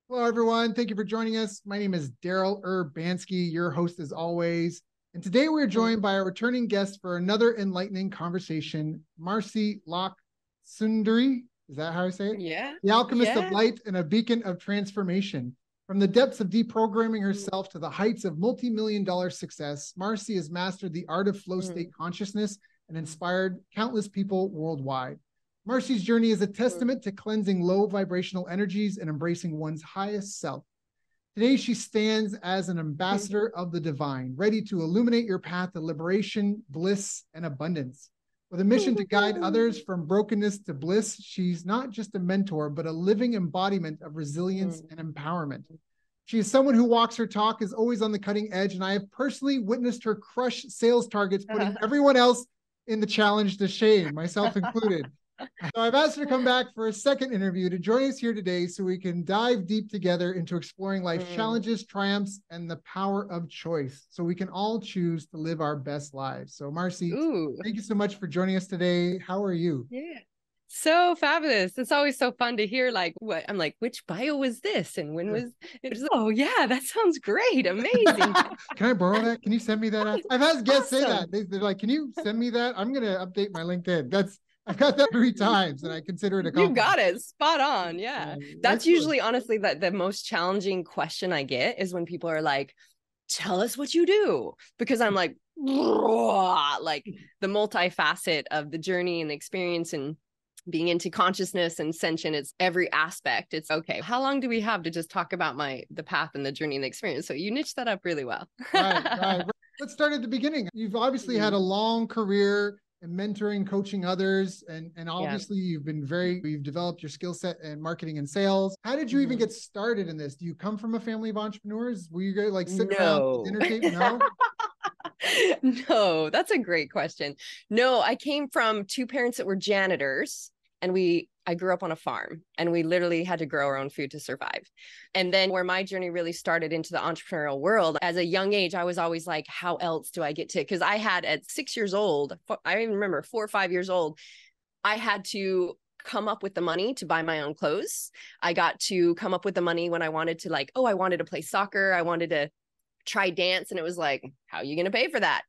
Hello, everyone. Thank you for joining us. My name is Daryl Urbanski, your host as always. And today we're joined by a returning guest for another enlightening conversation, Marci Lock Sundari. Is that how I say it? Yeah. The alchemist of Yeah. light and a beacon of transformation. From the depths of deprogramming herself to the heights of multi-million-dollar success, Marci has mastered the art of flow state consciousness and inspired countless people worldwide. Marci's journey is a testament to cleansing low vibrational energies and embracing one's highest self. Today, she stands as an ambassador of the divine, ready to illuminate your path to liberation, bliss, and abundance. With a mission to guide others from brokenness to bliss, she's not just a mentor, but a living embodiment of resilience and empowerment. She is someone who walks her talk, is always on the cutting edge, and I have personally witnessed her crush sales targets, putting everyone else in the challenge to shame, myself included. So I've asked her to come back for a second interview to join us here today so we can dive deep together into exploring life's challenges, triumphs, and the power of choice so we can all choose to live our best lives. So Marci, thank you so much for joining us today. How are you? Yeah. So fabulous. It's always so fun to hear what I'm like, which bio was this? And when was it? Oh yeah, that sounds great. Amazing. Can I borrow that? Can you send me that? I've had guests say that. They're like, can you send me that? I'm going to update my LinkedIn. I've got that 3 times and I consider it a compliment. You got it. Spot on. Yeah. That's usually honestly the most challenging question I get is when people are like, tell us what you do. Because I'm like the multifacet of the journey and the experience and being into consciousness and ascension. It's every aspect. It's okay. How long do we have to just talk about the path and the journey and the experience? So you niched that up really well. Right. Let's start at the beginning. You've obviously had a long career in mentoring, coaching others, and obviously you've developed your skill set in marketing and sales. How did you even get started in this? Do you come from a family of entrepreneurs? Were you guys like sitting around the dinner table? No. No, that's a great question. No, I came from 2 parents that were janitors, and I grew up on a farm, and we literally had to grow our own food to survive. And then where my journey really started into the entrepreneurial world, as a young age, I was always like, how else do I get to, because I had at 6 years old, I even remember 4 or 5 years old, I had to come up with the money to buy my own clothes. I got to come up with the money when I wanted to I wanted to play soccer. I wanted to try dance. And it was like, how are you going to pay for that?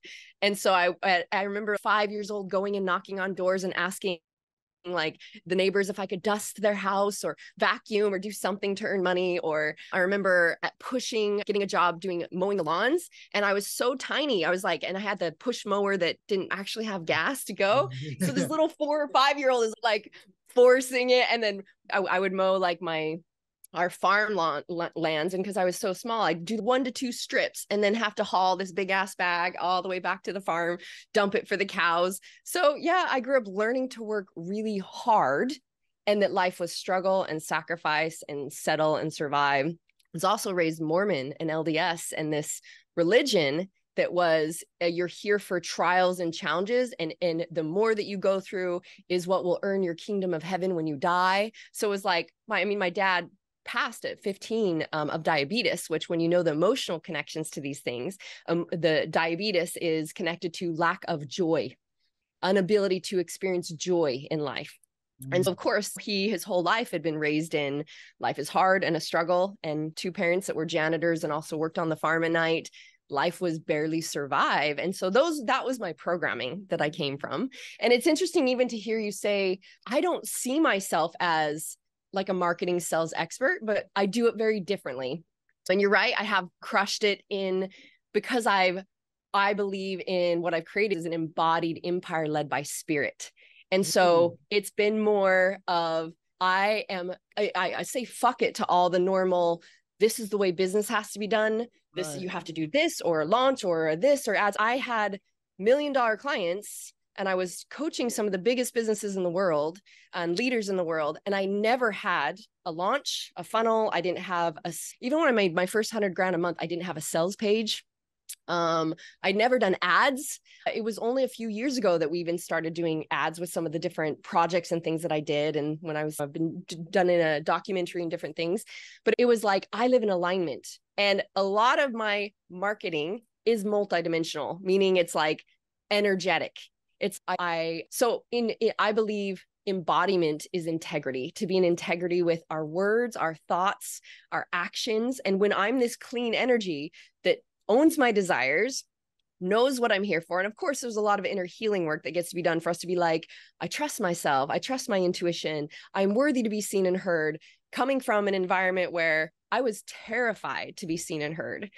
And so I remember 5 years old going and knocking on doors and asking like the neighbors if I could dust their house or vacuum or do something to earn money. Or I remember getting a job mowing the lawns. And I was so tiny. I was like, and I had the push mower that didn't actually have gas to go. So this little 4 or 5 year old is like forcing it. And then I would mow like our farm lands, and because I was so small, I'd do 1 to 2 strips and then have to haul this big ass bag all the way back to the farm, dump it for the cows. So yeah, I grew up learning to work really hard, and that life was struggle and sacrifice and settle and survive. I was also raised Mormon and LDS, and this religion that was you're here for trials and challenges, and the more that you go through is what will earn your kingdom of heaven when you die. So it was like my dad passed at 15 of diabetes, which when you know the emotional connections to these things, the diabetes is connected to lack of joy, inability to experience joy in life. And so, of course, his whole life had been raised in life is hard and a struggle, and 2 parents that were janitors and also worked on the farm at night. Life was barely survive. And so that was my programming that I came from. And it's interesting even to hear you say, I don't see myself as like a marketing sales expert, but I do it very differently. And you're right, I have crushed it because I believe in what I've created as an embodied empire led by spirit. And so it's been more of I say fuck it to all the normal, this is the way business has to be done. You have to do this or a launch or this or ads. I had $1 million clients, and I was coaching some of the biggest businesses in the world and leaders in the world. And I never had a launch, a funnel. I didn't have even when I made my first $100,000 a month, I didn't have a sales page. I'd never done ads. It was only a few years ago that we even started doing ads with some of the different projects and things that I did. And when I've been done in a documentary and different things, but it was like, I live in alignment, and a lot of my marketing is multidimensional, meaning it's like energetic. I believe embodiment is integrity, to be in integrity with our words, our thoughts, our actions. And when I'm this clean energy that owns my desires, knows what I'm here for. And of course, there's a lot of inner healing work that gets to be done for us to be like, I trust myself. I trust my intuition. I'm worthy to be seen and heard, coming from an environment where I was terrified to be seen and heard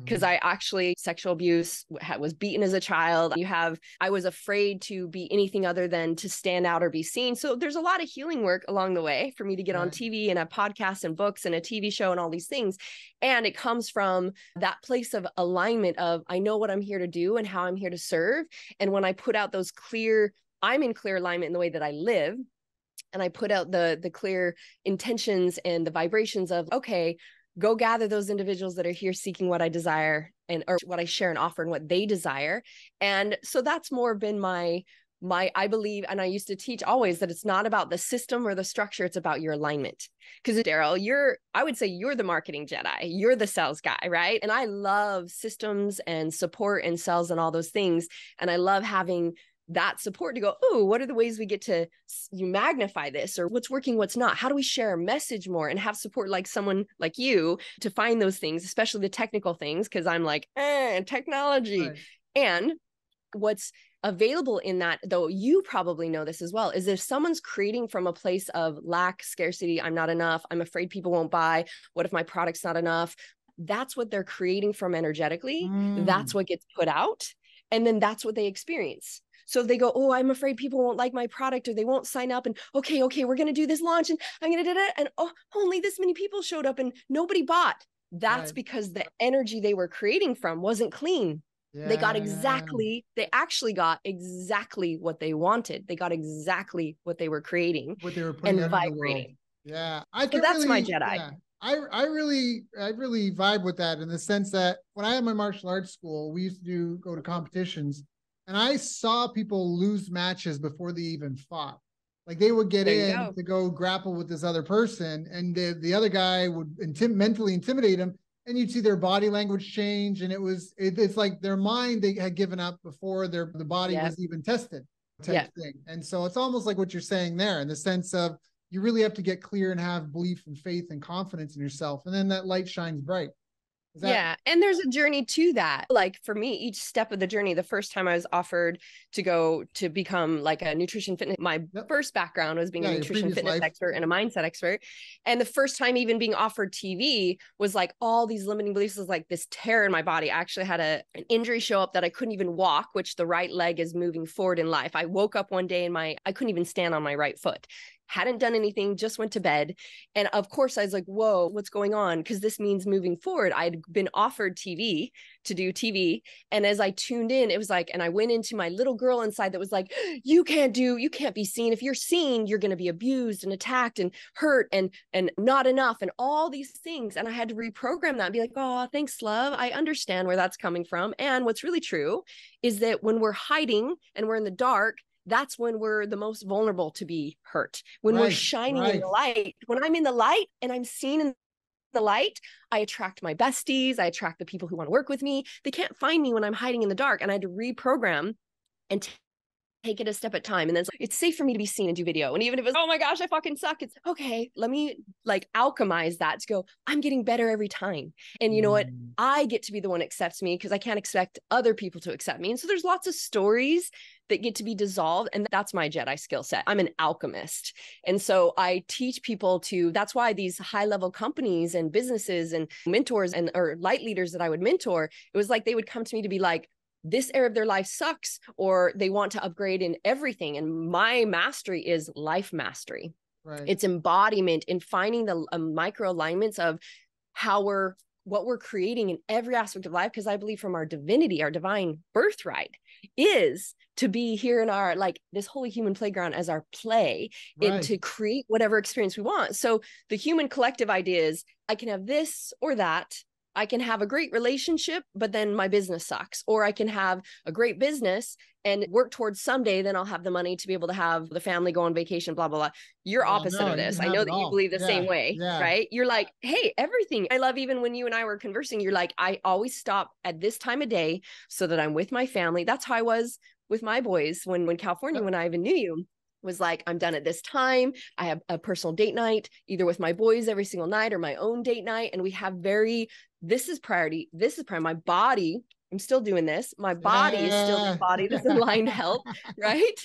because I actually sexual abuse, was beaten as a child. I was afraid to be anything other than to stand out or be seen. So there's a lot of healing work along the way for me to get on TV and have podcasts and books and a TV show and all these things. And it comes from that place of alignment of, I know what I'm here to do and how I'm here to serve. And when I put out those I'm in clear alignment in the way that I live, and I put out the clear intentions and the vibrations of, okay, go gather those individuals that are here seeking what I desire or what I share and offer and what they desire. And so that's more been my, I believe, and I used to teach always that it's not about the system or the structure, it's about your alignment. Because Daryl, I would say you're the marketing Jedi, you're the sales guy, right? And I love systems and support and sales and all those things. And I love having that support to go, oh, what are the ways we get to magnify this, or what's working, what's not? How do we share a message more and have support like someone like you to find those things, especially the technical things, because I'm like, technology. Right. And what's available in that, though, you probably know this as well, is if someone's creating from a place of lack, scarcity, I'm not enough, I'm afraid people won't buy, what if my product's not enough? That's what they're creating from energetically. That's what gets put out. And then that's what they experience. So they go, oh, I'm afraid people won't like my product or they won't sign up. And okay, we're going to do this launch and I'm going to do it. And oh, only this many people showed up and nobody bought. That's because the energy they were creating from wasn't clean. Yeah. They actually got exactly what they wanted. They got exactly what they were creating. What they were putting out in the world. Yeah. That's my Jedi. Yeah. I really vibe with that in the sense that when I had my martial arts school, we used to go to competitions. And I saw people lose matches before they even fought. Like they would get in to go grapple with this other person, and the other guy would mentally intimidate him, and you'd see their body language change, and it's like their mind they had given up before the body was even tested, type thing. And so it's almost like what you're saying there, in the sense of you really have to get clear and have belief and faith and confidence in yourself, and then that light shines bright. Yeah. And there's a journey to that. Like for me, each step of the journey, the first time I was offered to go to become like a nutrition fitness, my first background was being a nutrition fitness expert and a mindset expert. And the first time even being offered TV was like all these limiting beliefs, was like this tear in my body. I actually had an injury show up that I couldn't even walk, which the right leg is moving forward in life. I woke up one day and I couldn't even stand on my right foot. Hadn't done anything, just went to bed. And of course I was like, whoa, what's going on? Because this means moving forward. I'd been offered TV to do TV. And as I tuned in, it was like, and I went into my little girl inside that was like, you can't be seen. If you're seen, you're going to be abused and attacked and hurt and not enough and all these things. And I had to reprogram that and be like, oh, thanks, love. I understand where that's coming from. And what's really true is that when we're hiding and we're in the dark, that's when we're the most vulnerable to be hurt. When we're shining in the light, when I'm in the light and I'm seen in the light, I attract my besties. I attract the people who want to work with me. They can't find me when I'm hiding in the dark. And I had to reprogram and take it a step at a time. And then it's safe for me to be seen and do video. And even if it's, oh my gosh, I fucking suck. It's okay. Let me like alchemize that to go, I'm getting better every time. And you know what? I get to be the one that accepts me because I can't expect other people to accept me. And so there's lots of stories that get to be dissolved. And that's my Jedi skill set. I'm an alchemist. And so I teach people that's why these high level companies and businesses and mentors or light leaders that I would mentor, it was like, they would come to me to be like, this area of their life sucks, or they want to upgrade in everything. And my mastery is life mastery. Right. It's embodiment in finding the micro alignments of what we're creating in every aspect of life. Because I believe from our divinity, our divine birthright is to be here in our, like this holy human playground as our play and to create whatever experience we want. So the human collective idea is I can have this or that. I can have a great relationship, but then my business sucks. Or I can have a great business and work towards someday, then I'll have the money to be able to have the family go on vacation, blah, blah, blah. You're opposite of this. I know that you believe the same way, right? You're like, hey, everything. I love even when you and I were conversing, you're like, I always stop at this time of day so that I'm with my family. That's how I was with my boys when California, when I even knew you. was like, I'm done at this time. I have a personal date night, either with my boys every single night or my own date night. And we have this is priority. This is priority. My body, I'm still doing this. My body is still the body that's aligned health, right?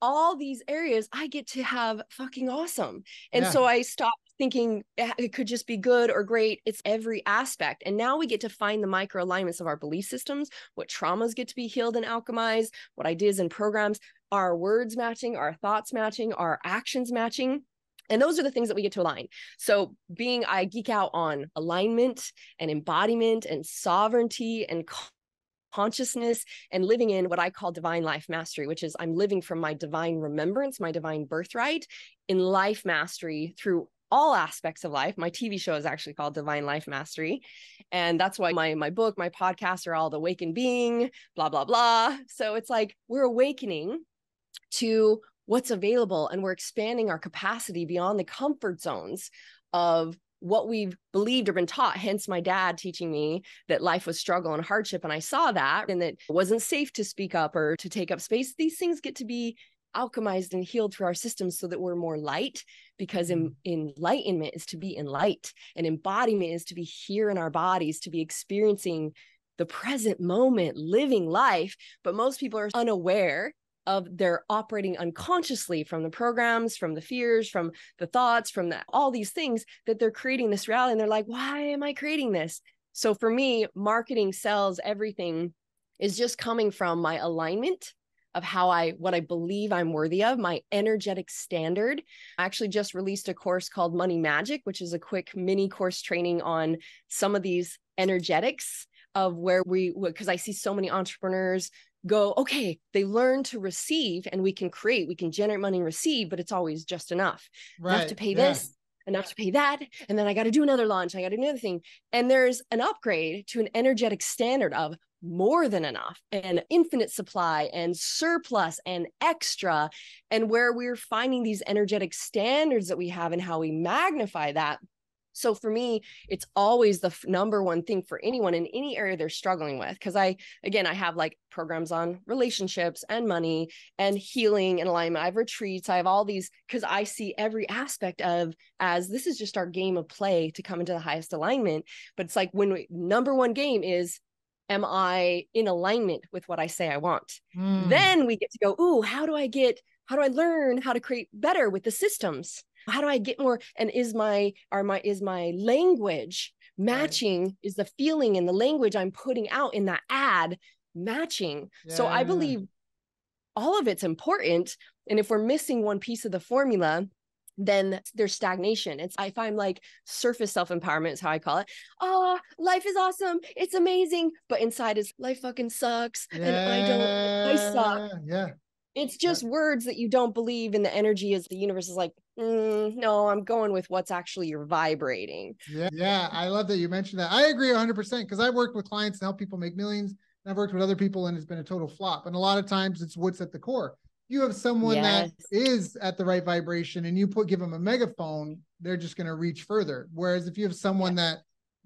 All these areas I get to have fucking awesome. And so I stopped thinking it could just be good or great. It's every aspect. And now we get to find the micro alignments of our belief systems, what traumas get to be healed and alchemized, what ideas and programs, our words matching, our thoughts matching, our actions matching. And those are the things that we get to align. So I geek out on alignment and embodiment and sovereignty and consciousness and living in what I call divine life mastery, which is I'm living from my divine remembrance, my divine birthright in life mastery through all aspects of life. My TV show is actually called Divine Life Mastery. And that's why my book, my podcast are all the awakened being, blah, blah, blah. So it's like we're awakening to what's available and we're expanding our capacity beyond the comfort zones of what we've believed or been taught. Hence my dad teaching me that life was struggle and hardship. And I saw that and that it wasn't safe to speak up or to take up space. These things get to be alchemized and healed through our systems so that we're more light, because enlightenment is to be in light, and embodiment is to be here in our bodies, to be experiencing the present moment, living life. But most people are unaware of their operating unconsciously from the programs, from the fears, from the thoughts, from all these things that they're creating this reality. And they're like, why am I creating this? So for me, marketing, sales, everything is just coming from my alignment of what I believe I'm worthy of, my energetic standard. I actually just released a course called Money Magic, which is a quick mini course training on some of these energetics of because I see so many entrepreneurs go, okay, they learn to receive and we can generate money and receive, but it's always just enough. Right. Enough to pay this, enough to pay that. And then I got to do another launch. I got to do another thing. And there's an upgrade to an energetic standard of more than enough and infinite supply and surplus and extra, and where we're finding these energetic standards that we have and how we magnify that. So for me, it's always the number one thing for anyone in any area they're struggling with. Because I have like programs on relationships and money and healing and alignment. I have retreats. I have all these, because I see every aspect as this is just our game of play to come into the highest alignment. But it's like number one game is, am I in alignment with what I say I want? Then we get to go, ooh, how do I learn how to create better with the systems? How do I get more? And is my language matching? Right. Is the feeling and the language I'm putting out in that ad matching? Yeah. So I believe all of it's important. And if we're missing one piece of the formula, then there's stagnation. If I'm like surface self-empowerment is how I call it. Oh, life is awesome. It's amazing. But inside is life fucking sucks. And I suck. Yeah. It's just words that you don't believe, and the energy is the universe is like, no, I'm going with what's actually you're vibrating. Yeah. I love that you mentioned that. I agree 100% because I've worked with clients and help people make millions. And I've worked with other people and it's been a total flop. And a lot of times it's what's at the core. You have someone that is at the right vibration and you give them a megaphone, they're just going to reach further. Whereas if you have someone that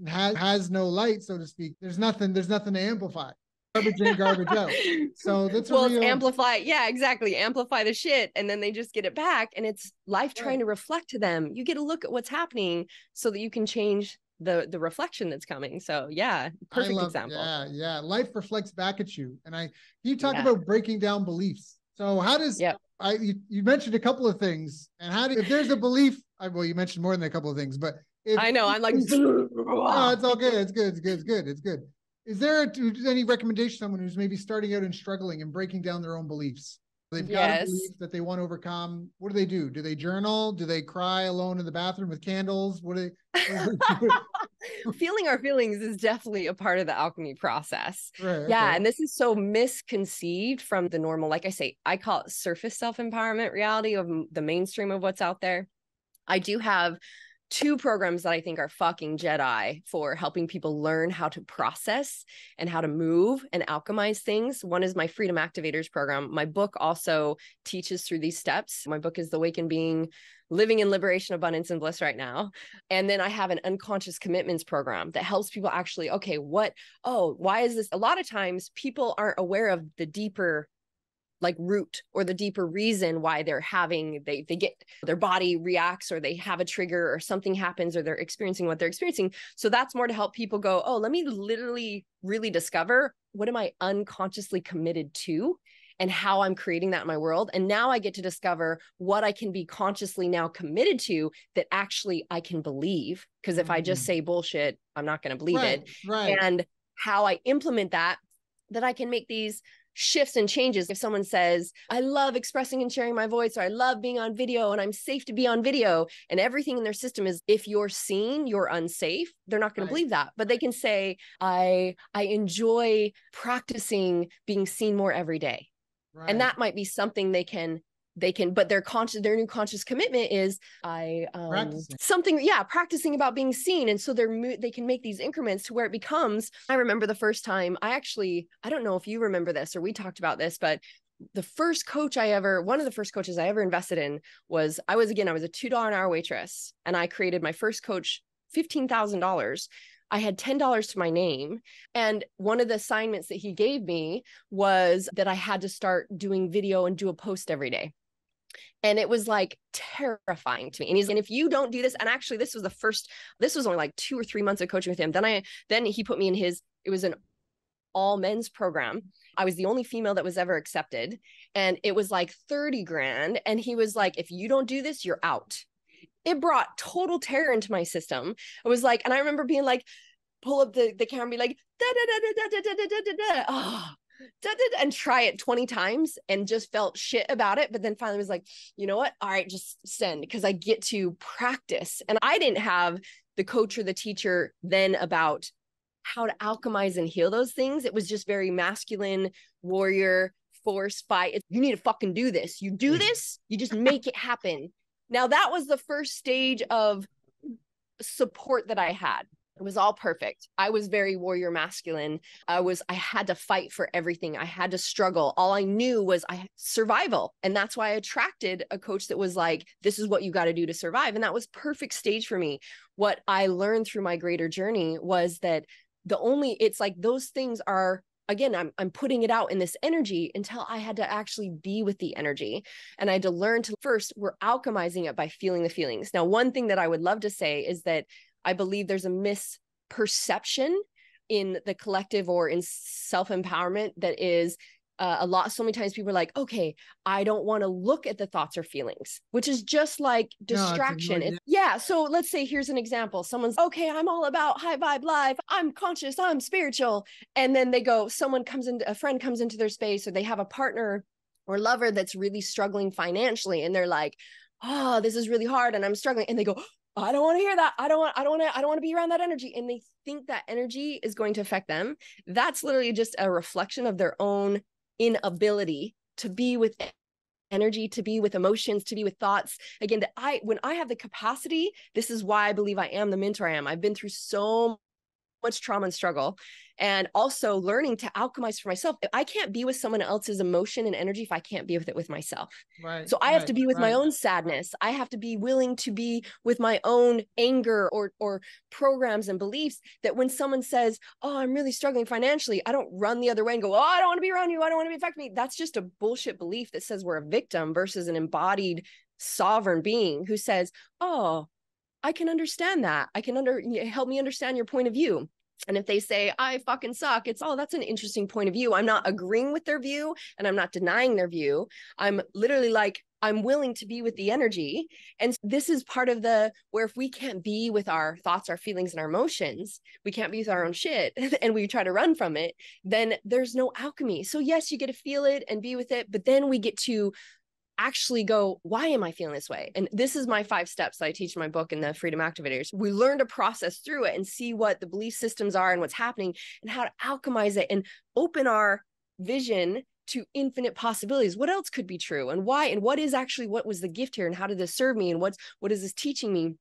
has no light, so to speak, there's nothing to amplify. Garbage in, garbage out. So that's it's amplify. Yeah, exactly. Amplify the shit. And then they just get it back. And it's life trying to reflect to them. You get to look at what's happening so that you can change the reflection that's coming. So yeah, perfect example. Yeah. Life reflects back at you. And you talk about breaking down beliefs. So how does you mentioned a couple of things, and if there's a belief, well, you mentioned more than a couple of things, but I know I'm like, oh, it's all good. It's good. Is there any recommendation someone who's maybe starting out and struggling and breaking down their own beliefs? They've got a belief that they want to overcome. What do? Do they journal? Do they cry alone in the bathroom with candles? What do they Feeling our feelings is definitely a part of the alchemy process. Right, yeah. And this is so misconceived from the normal, like I say, I call it surface self-empowerment reality of the mainstream of what's out there. I do have 2 programs that I think are fucking Jedi for helping people learn how to process and how to move and alchemize things. One is my Freedom Activators program. My book also teaches through these steps. My book is The Awakened Being, Living in Liberation, Abundance, and Bliss right now. And then I have an unconscious commitments program that helps people actually, okay, why is this? A lot of times people aren't aware of the deeper like root or the deeper reason why they're having, they get, their body reacts, or they have a trigger, or something happens, or they're experiencing what they're experiencing. So that's more to help people go, oh, let me literally really discover, what am I unconsciously committed to, and how I'm creating that in my world. And now I get to discover what I can be consciously now committed to that actually I can believe. Because if I just say bullshit, I'm not going to believe it. Right. And how I implement that I can make these shifts and changes. If someone says, I love expressing and sharing my voice, or I love being on video and I'm safe to be on video, and everything in their system is, if you're seen, you're unsafe, they're not going to believe that. But they can say, I enjoy practicing being seen more every day. Right. And that might be something they can, but their new conscious commitment is practicing about being seen. And so they can make these increments to where it becomes, I remember the first time I don't know if you remember this or we talked about this, but one of the first coaches I ever invested in was, I was a $2 an hour waitress, and I created my first coach, $15,000. I had $10 to my name. And one of the assignments that he gave me was that I had to start doing video and do a post every day. And it was like terrifying to me. And if you don't do this, and actually this was only like 2 or 3 months of coaching with him. Then he put me in it was an all men's program. I was the only female that was ever accepted. And it was like 30 grand. And he was like, if you don't do this, you're out. It brought total terror into my system. It was like, and I remember being like, pull up the camera and be like, and try it 20 times and just felt shit about it. But then finally was like, you know what? All right, just send, because I get to practice. And I didn't have the coach or the teacher then about how to alchemize and heal those things. It was just very masculine, warrior, force, fight. You need to fucking do this. You do this, you just make it happen. Now, that was the first stage of support that I had. It was all perfect. I was very warrior masculine. I had to fight for everything. I had to struggle. All I knew was survival. And that's why I attracted a coach that was like, this is what you got to do to survive. And that was perfect stage for me. What I learned through my greater journey was that it's like those things are, again, I'm putting it out in this energy until I had to actually be with the energy. And I had to learn to, first, we're alchemizing it by feeling the feelings. Now, one thing that I would love to say is that I believe there's a misperception in the collective or in self-empowerment that is so many times people are like, okay, I don't want to look at the thoughts or feelings, which is just like distraction. So let's say, here's an example. Someone's, okay, I'm all about high vibe life. I'm conscious, I'm spiritual. And then a friend comes into their space, or they have a partner or lover that's really struggling financially. And they're like, oh, this is really hard and I'm struggling. And they go, I don't want to hear that. I don't want to be around that energy. And they think that energy is going to affect them. That's literally just a reflection of their own inability to be with energy, to be with emotions, to be with thoughts. Again, when I have the capacity, this is why I believe I am the mentor I am. I've been through so much trauma and struggle, and also learning to alchemize for myself. I can't be with someone else's emotion and energy if I can't be with it with myself. Right. So I have to be with my own sadness. I have to be willing to be with my own anger or programs and beliefs, that when someone says, oh, I'm really struggling financially, I don't run the other way and go, oh, I don't want to be around you. I don't want to be affected me. That's just a bullshit belief that says we're a victim versus an embodied sovereign being who says, oh, I can understand that. Help me understand your point of view. And if they say, I fucking suck, it's, oh, that's an interesting point of view. I'm not agreeing with their view and I'm not denying their view. I'm literally like, I'm willing to be with the energy. And this is part of where if we can't be with our thoughts, our feelings, and our emotions, we can't be with our own shit and we try to run from it, then there's no alchemy. So yes, you get to feel it and be with it, but then we get to actually go, why am I feeling this way? And this is my 5 steps that I teach in my book in the Freedom Activators. We learn to process through it and see what the belief systems are and what's happening and how to alchemize it and open our vision to infinite possibilities. What else could be true and why? And what was the gift here? And how did this serve me? And what is this teaching me?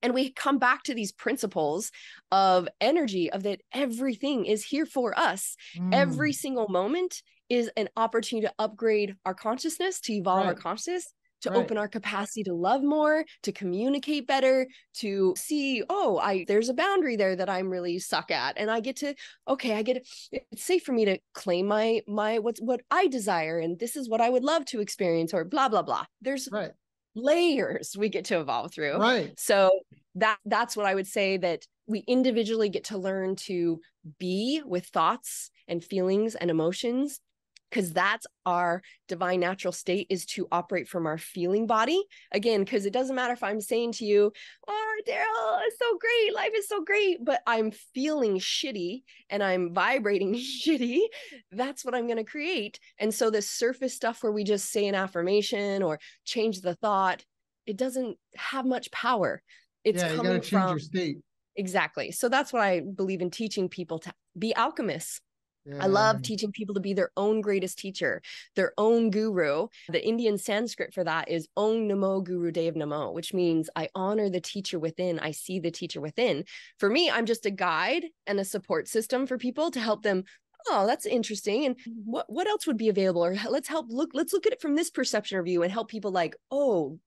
And we come back to these principles of energy, of that everything is here for us. Every single moment is an opportunity to upgrade our consciousness, to evolve our consciousness, to open our capacity to love more, to communicate better, to see, there's a boundary there that I'm really suck at. And it's safe for me to claim my what I desire. And this is what I would love to experience, or blah, blah, blah. There's layers we get to evolve through. Right. So that's what I would say, that we individually get to learn to be with thoughts and feelings and emotions, because that's our divine natural state, is to operate from our feeling body. Again, because it doesn't matter if I'm saying to you, oh, Daryl, it's so great, life is so great, but I'm feeling shitty and I'm vibrating shitty. That's what I'm going to create. And so this surface stuff where we just say an affirmation or change the thought, it doesn't have much power. It's you got to change your state. Exactly. So that's what I believe in, teaching people to be alchemists. I love teaching people to be their own greatest teacher, their own guru. The Indian Sanskrit for that is Om Namo Guru Dev Namo, which means I honor the teacher within. I see the teacher within. For me, I'm just a guide and a support system for people to help them. Oh, that's interesting. And what else would be available? Or let's look at it from this perception or view, and help people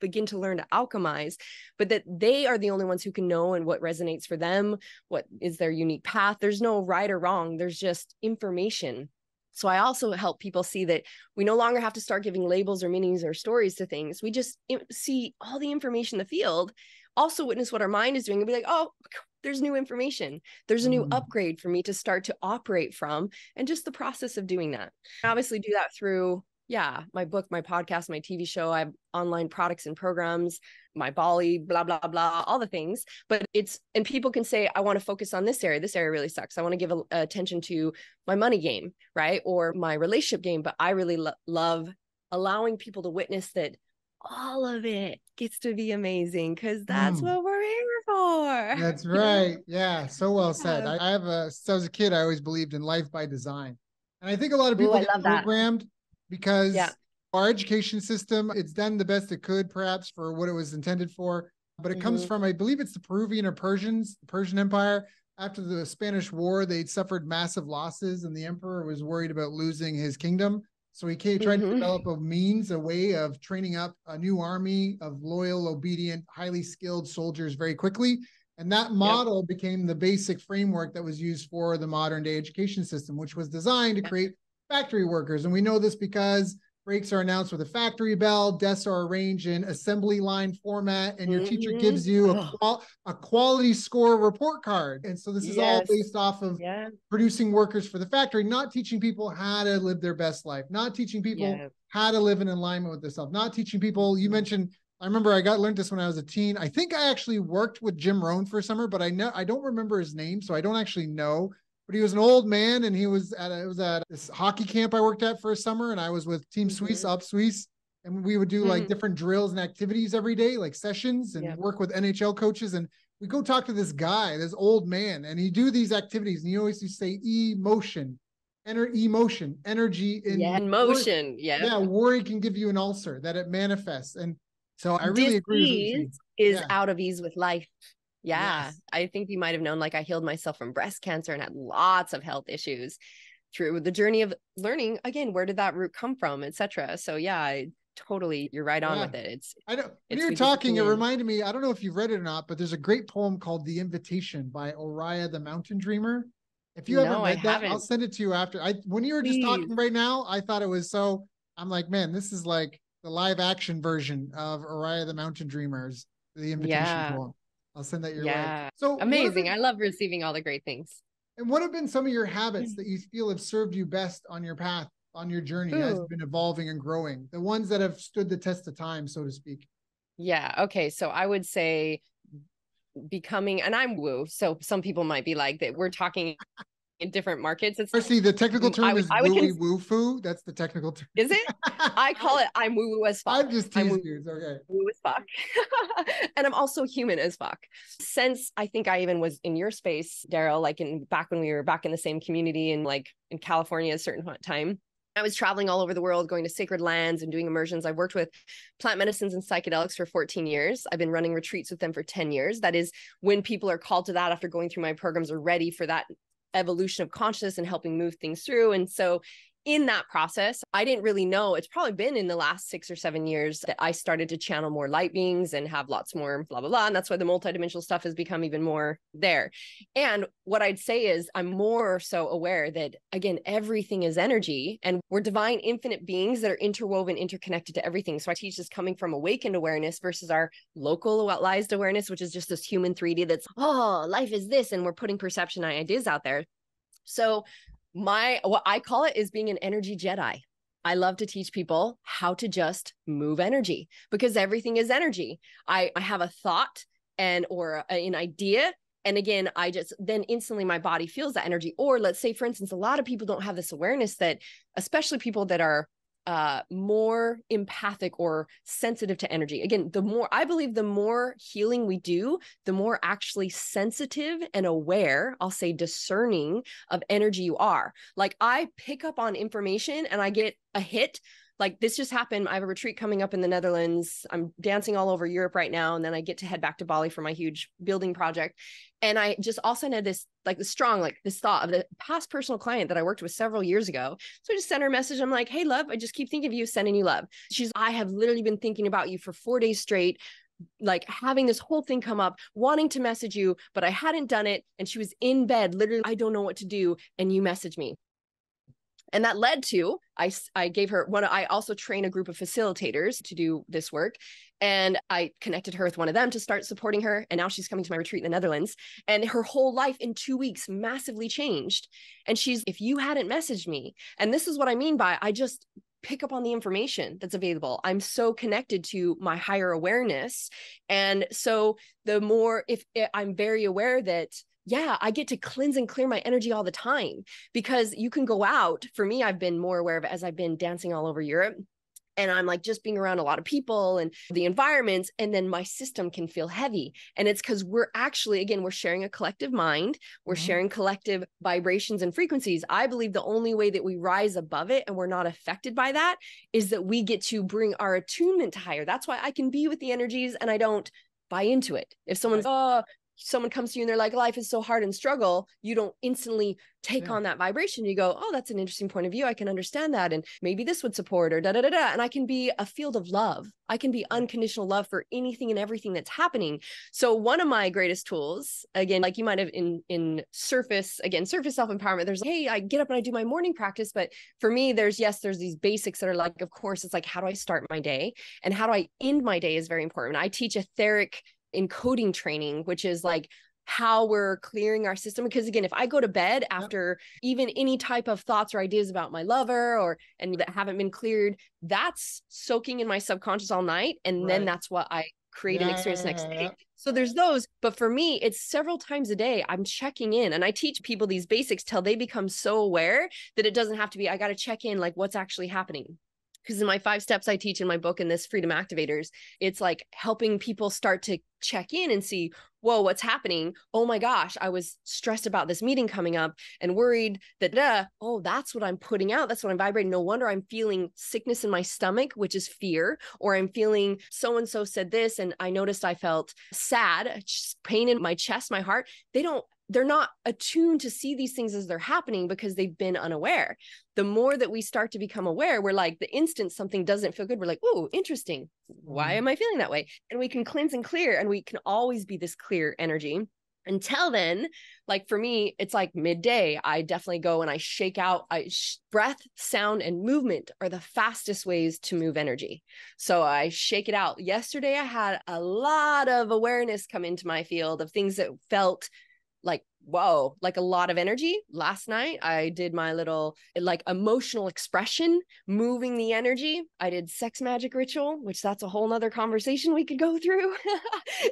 begin to learn to alchemize, but that they are the only ones who can know and what resonates for them, what is their unique path. There's no right or wrong. There's just information. So I also help people see that we no longer have to start giving labels or meanings or stories to things. We just see all the information in the field, also witness what our mind is doing, and be like, oh, there's new information. There's a new upgrade for me to start to operate from, and just the process of doing that. I obviously do that through, my book, my podcast, my TV show. I have online products and programs, my Bali, blah, blah, blah, all the things. But and people can say, I want to focus on this area. This area really sucks. I want to give attention to my money game, right? Or my relationship game. But I really love allowing people to witness that all of it gets to be amazing, because that's what we're here for. That's right. Yeah. So well said. I since I was a kid, I always believed in life by design. And I think a lot of people get programmed because our education system, it's done the best it could, perhaps, for what it was intended for. But it comes from, I believe it's the Peruvian or the Persian Empire. After the Spanish War, they'd suffered massive losses, and the emperor was worried about losing his kingdom. So he tried to develop a way of training up a new army of loyal, obedient, highly skilled soldiers very quickly. And that model became the basic framework that was used for the modern day education system, which was designed to create factory workers. And we know this because breaks are announced with a factory bell, desks are arranged in assembly line format, and your teacher gives you a quality score report card. And so this is all based off of producing workers for the factory, not teaching people how to live their best life, not teaching people how to live in alignment with themselves, not teaching people. You mentioned, I remember I learned this when I was a teen. I think I actually worked with Jim Rohn for a summer, but I don't remember his name, so I don't actually know. But he was an old man, and he was at this hockey camp I worked at for a summer, and I was with Team Suisse, Up Suisse, and we would do like different drills and activities every day, like sessions, and work with NHL coaches. And we go talk to this guy, this old man, and he do these activities, and he always used to say emotion, energy in motion. Worry can give you an ulcer, that it manifests. And so I really agree with what you're saying. Is out of ease with life. I think you might have known, I healed myself from breast cancer and had lots of health issues through the journey of learning, again, where did that root come from, etc. So totally, you're right on with it. I know when you were talking, it reminded me, I don't know if you've read it or not, but there's a great poem called The Invitation by Oriah the Mountain Dreamer. If you haven't read that, I'll send it to you after. When you were just talking right now, I thought it was I'm like, man, this is like the live action version of Oriah the Mountain Dreamer's The Invitation poem. I'll send that your way. So amazing. I love receiving all the great things. And what have been some of your habits that you feel have served you best on your path, on your journey as you've been evolving and growing? The ones that have stood the test of time, so to speak. Yeah. Okay. So I would say becoming, and I'm woo. So some people might be like that. We're talking in different markets. Firstly, the technical term is woo-foo. That's the technical term. Is it? I call it I'm woo-woo as fuck. I'm just teasing you. It's okay. Woo as fuck. And I'm also human as fuck. Since I think I even was in your space, Daryl, back when we were back in the same community in California at a certain time, I was traveling all over the world, going to sacred lands and doing immersions. I worked with plant medicines and psychedelics for 14 years. I've been running retreats with them for 10 years. That is when people are called to that after going through my programs, are ready for that evolution of consciousness and helping move things through. And so in that process, I didn't really know. It's probably been in the last 6 or 7 years that I started to channel more light beings and have lots more blah, blah, blah. And that's why the multidimensional stuff has become even more there. And what I'd say is I'm more so aware that, again, everything is energy and we're divine, infinite beings that are interwoven, interconnected to everything. So I teach this coming from awakened awareness versus our localized awareness, which is just this human 3D that's, oh, life is this. And we're putting perception ideas out there. So what I call it is being an energy Jedi. I love to teach people how to just move energy because everything is energy. I have a thought or an idea. And again, I just then instantly my body feels that energy. Or let's say, for instance, a lot of people don't have this awareness that, especially people that are more empathic or sensitive to energy. Again, I believe the more healing we do, the more actually sensitive and aware, I'll say discerning of energy you are. Like I pick up on information and I get a hit. Like this just happened. I have a retreat coming up in the Netherlands. I'm dancing all over Europe right now. And then I get to head back to Bali for my huge building project. And I just also had this thought of the past personal client that I worked with several years ago. So I just sent her a message. I'm like, hey, love, I just keep thinking of you, sending you love. I have literally been thinking about you for 4 days straight, like having this whole thing come up, wanting to message you, but I hadn't done it. And she was in bed, literally, I don't know what to do. And you messaged me. And that led to, I gave her I also train a group of facilitators to do this work. And I connected her with one of them to start supporting her. And now she's coming to my retreat in the Netherlands. And her whole life in 2 weeks massively changed. And if you hadn't messaged me, and this is what I mean by, I just pick up on the information that's available. I'm so connected to my higher awareness. And so if I'm very aware that, yeah, I get to cleanse and clear my energy all the time because you can go out. For me, I've been more aware of it as I've been dancing all over Europe. And I'm like just being around a lot of people and the environments. And then my system can feel heavy. And it's because we're actually, again, we're sharing a collective mind. We're sharing collective vibrations and frequencies. I believe the only way that we rise above it and we're not affected by that is that we get to bring our attunement to higher. That's why I can be with the energies and I don't buy into it. If someone comes to you and they're like, life is so hard and struggle, you don't instantly take on that vibration. You go, oh, that's an interesting point of view. I can understand that. And maybe this would support or da-da-da-da. And I can be a field of love. I can be unconditional love for anything and everything that's happening. So one of my greatest tools, again, like you might have in surface self-empowerment, there's, hey, I get up and I do my morning practice. But for me, there's these basics that are like, of course, it's like, how do I start my day? And how do I end my day is very important. I teach etheric encoding training, which is like how we're clearing our system. Because again, if I go to bed after even any type of thoughts or ideas about my lover and that haven't been cleared, that's soaking in my subconscious all night. And then that's what I create and experience next day. So there's those, but for me, it's several times a day I'm checking in and I teach people these basics till they become so aware that it doesn't have to be, I got to check in like what's actually happening. Because in my 5 steps I teach in my book and this Freedom Activators, it's like helping people start to check in and see, whoa, what's happening? Oh my gosh, I was stressed about this meeting coming up and worried that, oh, that's what I'm putting out. That's what I'm vibrating. No wonder I'm feeling sickness in my stomach, which is fear, or I'm feeling so-and-so said this. And I noticed I felt sad, pain in my chest, my heart. They're not attuned to see these things as they're happening because they've been unaware. The more that we start to become aware, we're like, the instant something doesn't feel good, we're like, oh, interesting. Why am I feeling that way? And we can cleanse and clear, and we can always be this clear energy. Until then, like for me, it's like midday. I definitely go and I shake out. Breath, sound, and movement are the fastest ways to move energy. So I shake it out. Yesterday, I had a lot of awareness come into my field of things that felt like, whoa, like a lot of energy. Last night, I did my little like emotional expression, moving the energy. I did sex magic ritual, which that's a whole nother conversation we could go through,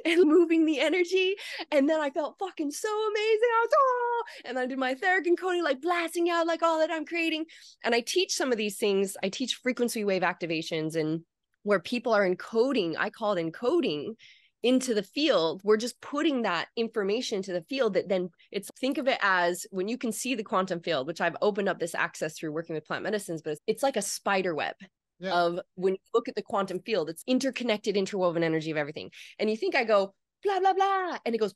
and moving the energy. And then I felt fucking so amazing. I was, and I did my etheric encoding, like blasting out like all that I'm creating. And I teach some of these things. I teach frequency wave activations, and where people are encoding, I call it encoding into the field. We're just putting that information to the field that then think of it as when you can see the quantum field, which I've opened up this access through working with plant medicines, but it's like a spider web of when you look at the quantum field, it's interconnected, interwoven energy of everything. And you think I go blah, blah, blah, and it goes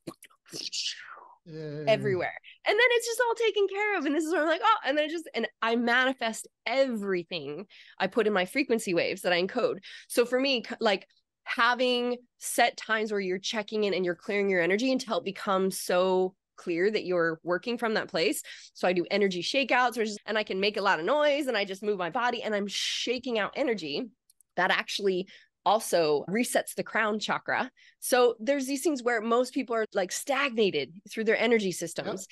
everywhere. And then it's just all taken care of. And this is where I'm like, oh, and then and I manifest everything I put in my frequency waves that I encode. So for me, like having set times where you're checking in and you're clearing your energy until it becomes so clear that you're working from that place. So I do energy shakeouts, and I can make a lot of noise and I just move my body and I'm shaking out energy that actually also resets the crown chakra. So there's these things where most people are like stagnated through their energy systems.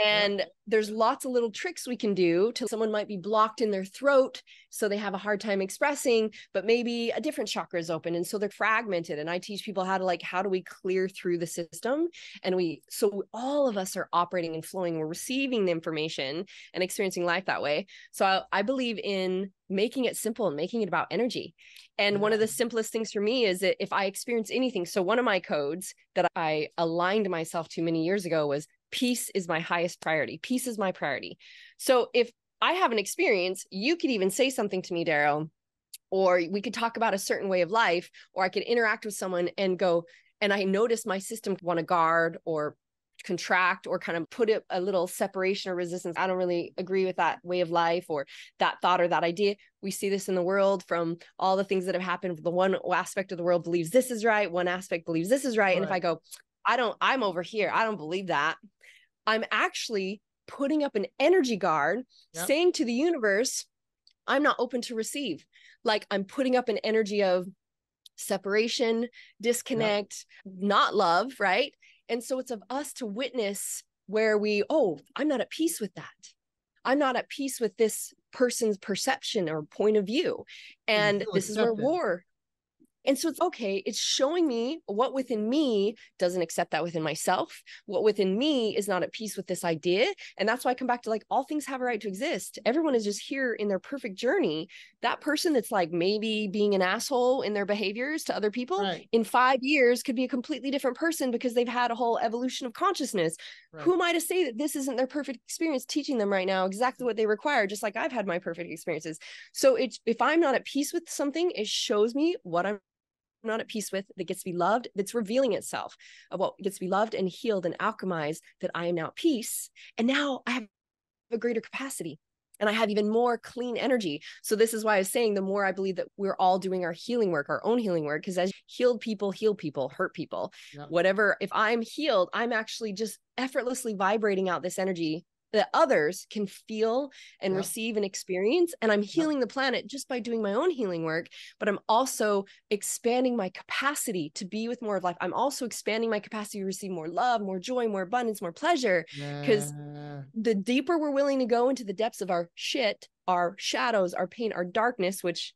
And there's lots of little tricks we can do to someone might be blocked in their throat. So they have a hard time expressing, but maybe a different chakra is open. And so they're fragmented. And I teach people how do we clear through the system? And so all of us are operating and flowing. We're receiving the information and experiencing life that way. So I believe in making it simple and making it about energy. And one of the simplest things for me is that if I experience anything, so one of my codes that I aligned myself to many years ago was peace is my highest priority. Peace is my priority. So if I have an experience, you could even say something to me, Daryl, or we could talk about a certain way of life, or I could interact with someone and go, and I notice my system want to guard or contract or kind of put it a little separation or resistance. I don't really agree with that way of life or that thought or that idea. We see this in the world from all the things that have happened. The one aspect of the world believes this is right. One aspect believes this is right. And if I go, I'm over here, I don't believe that. I'm actually putting up an energy guard saying to the universe, I'm not open to receive. Like I'm putting up an energy of separation, disconnect, not love, right? And so it's of us to witness where I'm not at peace with that. I'm not at peace with this person's perception or point of view. And this is where war. And so it's okay. It's showing me what within me doesn't accept that within myself. What within me is not at peace with this idea. And that's why I come back to like, all things have a right to exist. Everyone is just here in their perfect journey. That person that's like maybe being an asshole in their behaviors to other people in 5 years could be a completely different person because they've had a whole evolution of consciousness. Who am I to say that this isn't their perfect experience teaching them right now exactly what they require, just like I've had my perfect experiences. So if I'm not at peace with something, it shows me what I'm not at peace with, that gets to be loved, that's revealing itself of what gets to be loved and healed and alchemized, that I am now at peace. And now I have a greater capacity and I have even more clean energy. So this is why I was saying the more I believe that we're all doing our healing work, our own healing work, because as healed people heal people, hurt people, whatever, if I'm healed, I'm actually just effortlessly vibrating out this energy that others can feel and receive and experience. And I'm healing the planet just by doing my own healing work, but I'm also expanding my capacity to be with more of life. I'm also expanding my capacity to receive more love, more joy, more abundance, more pleasure. Because the deeper we're willing to go into the depths of our shit, our shadows, our pain, our darkness, which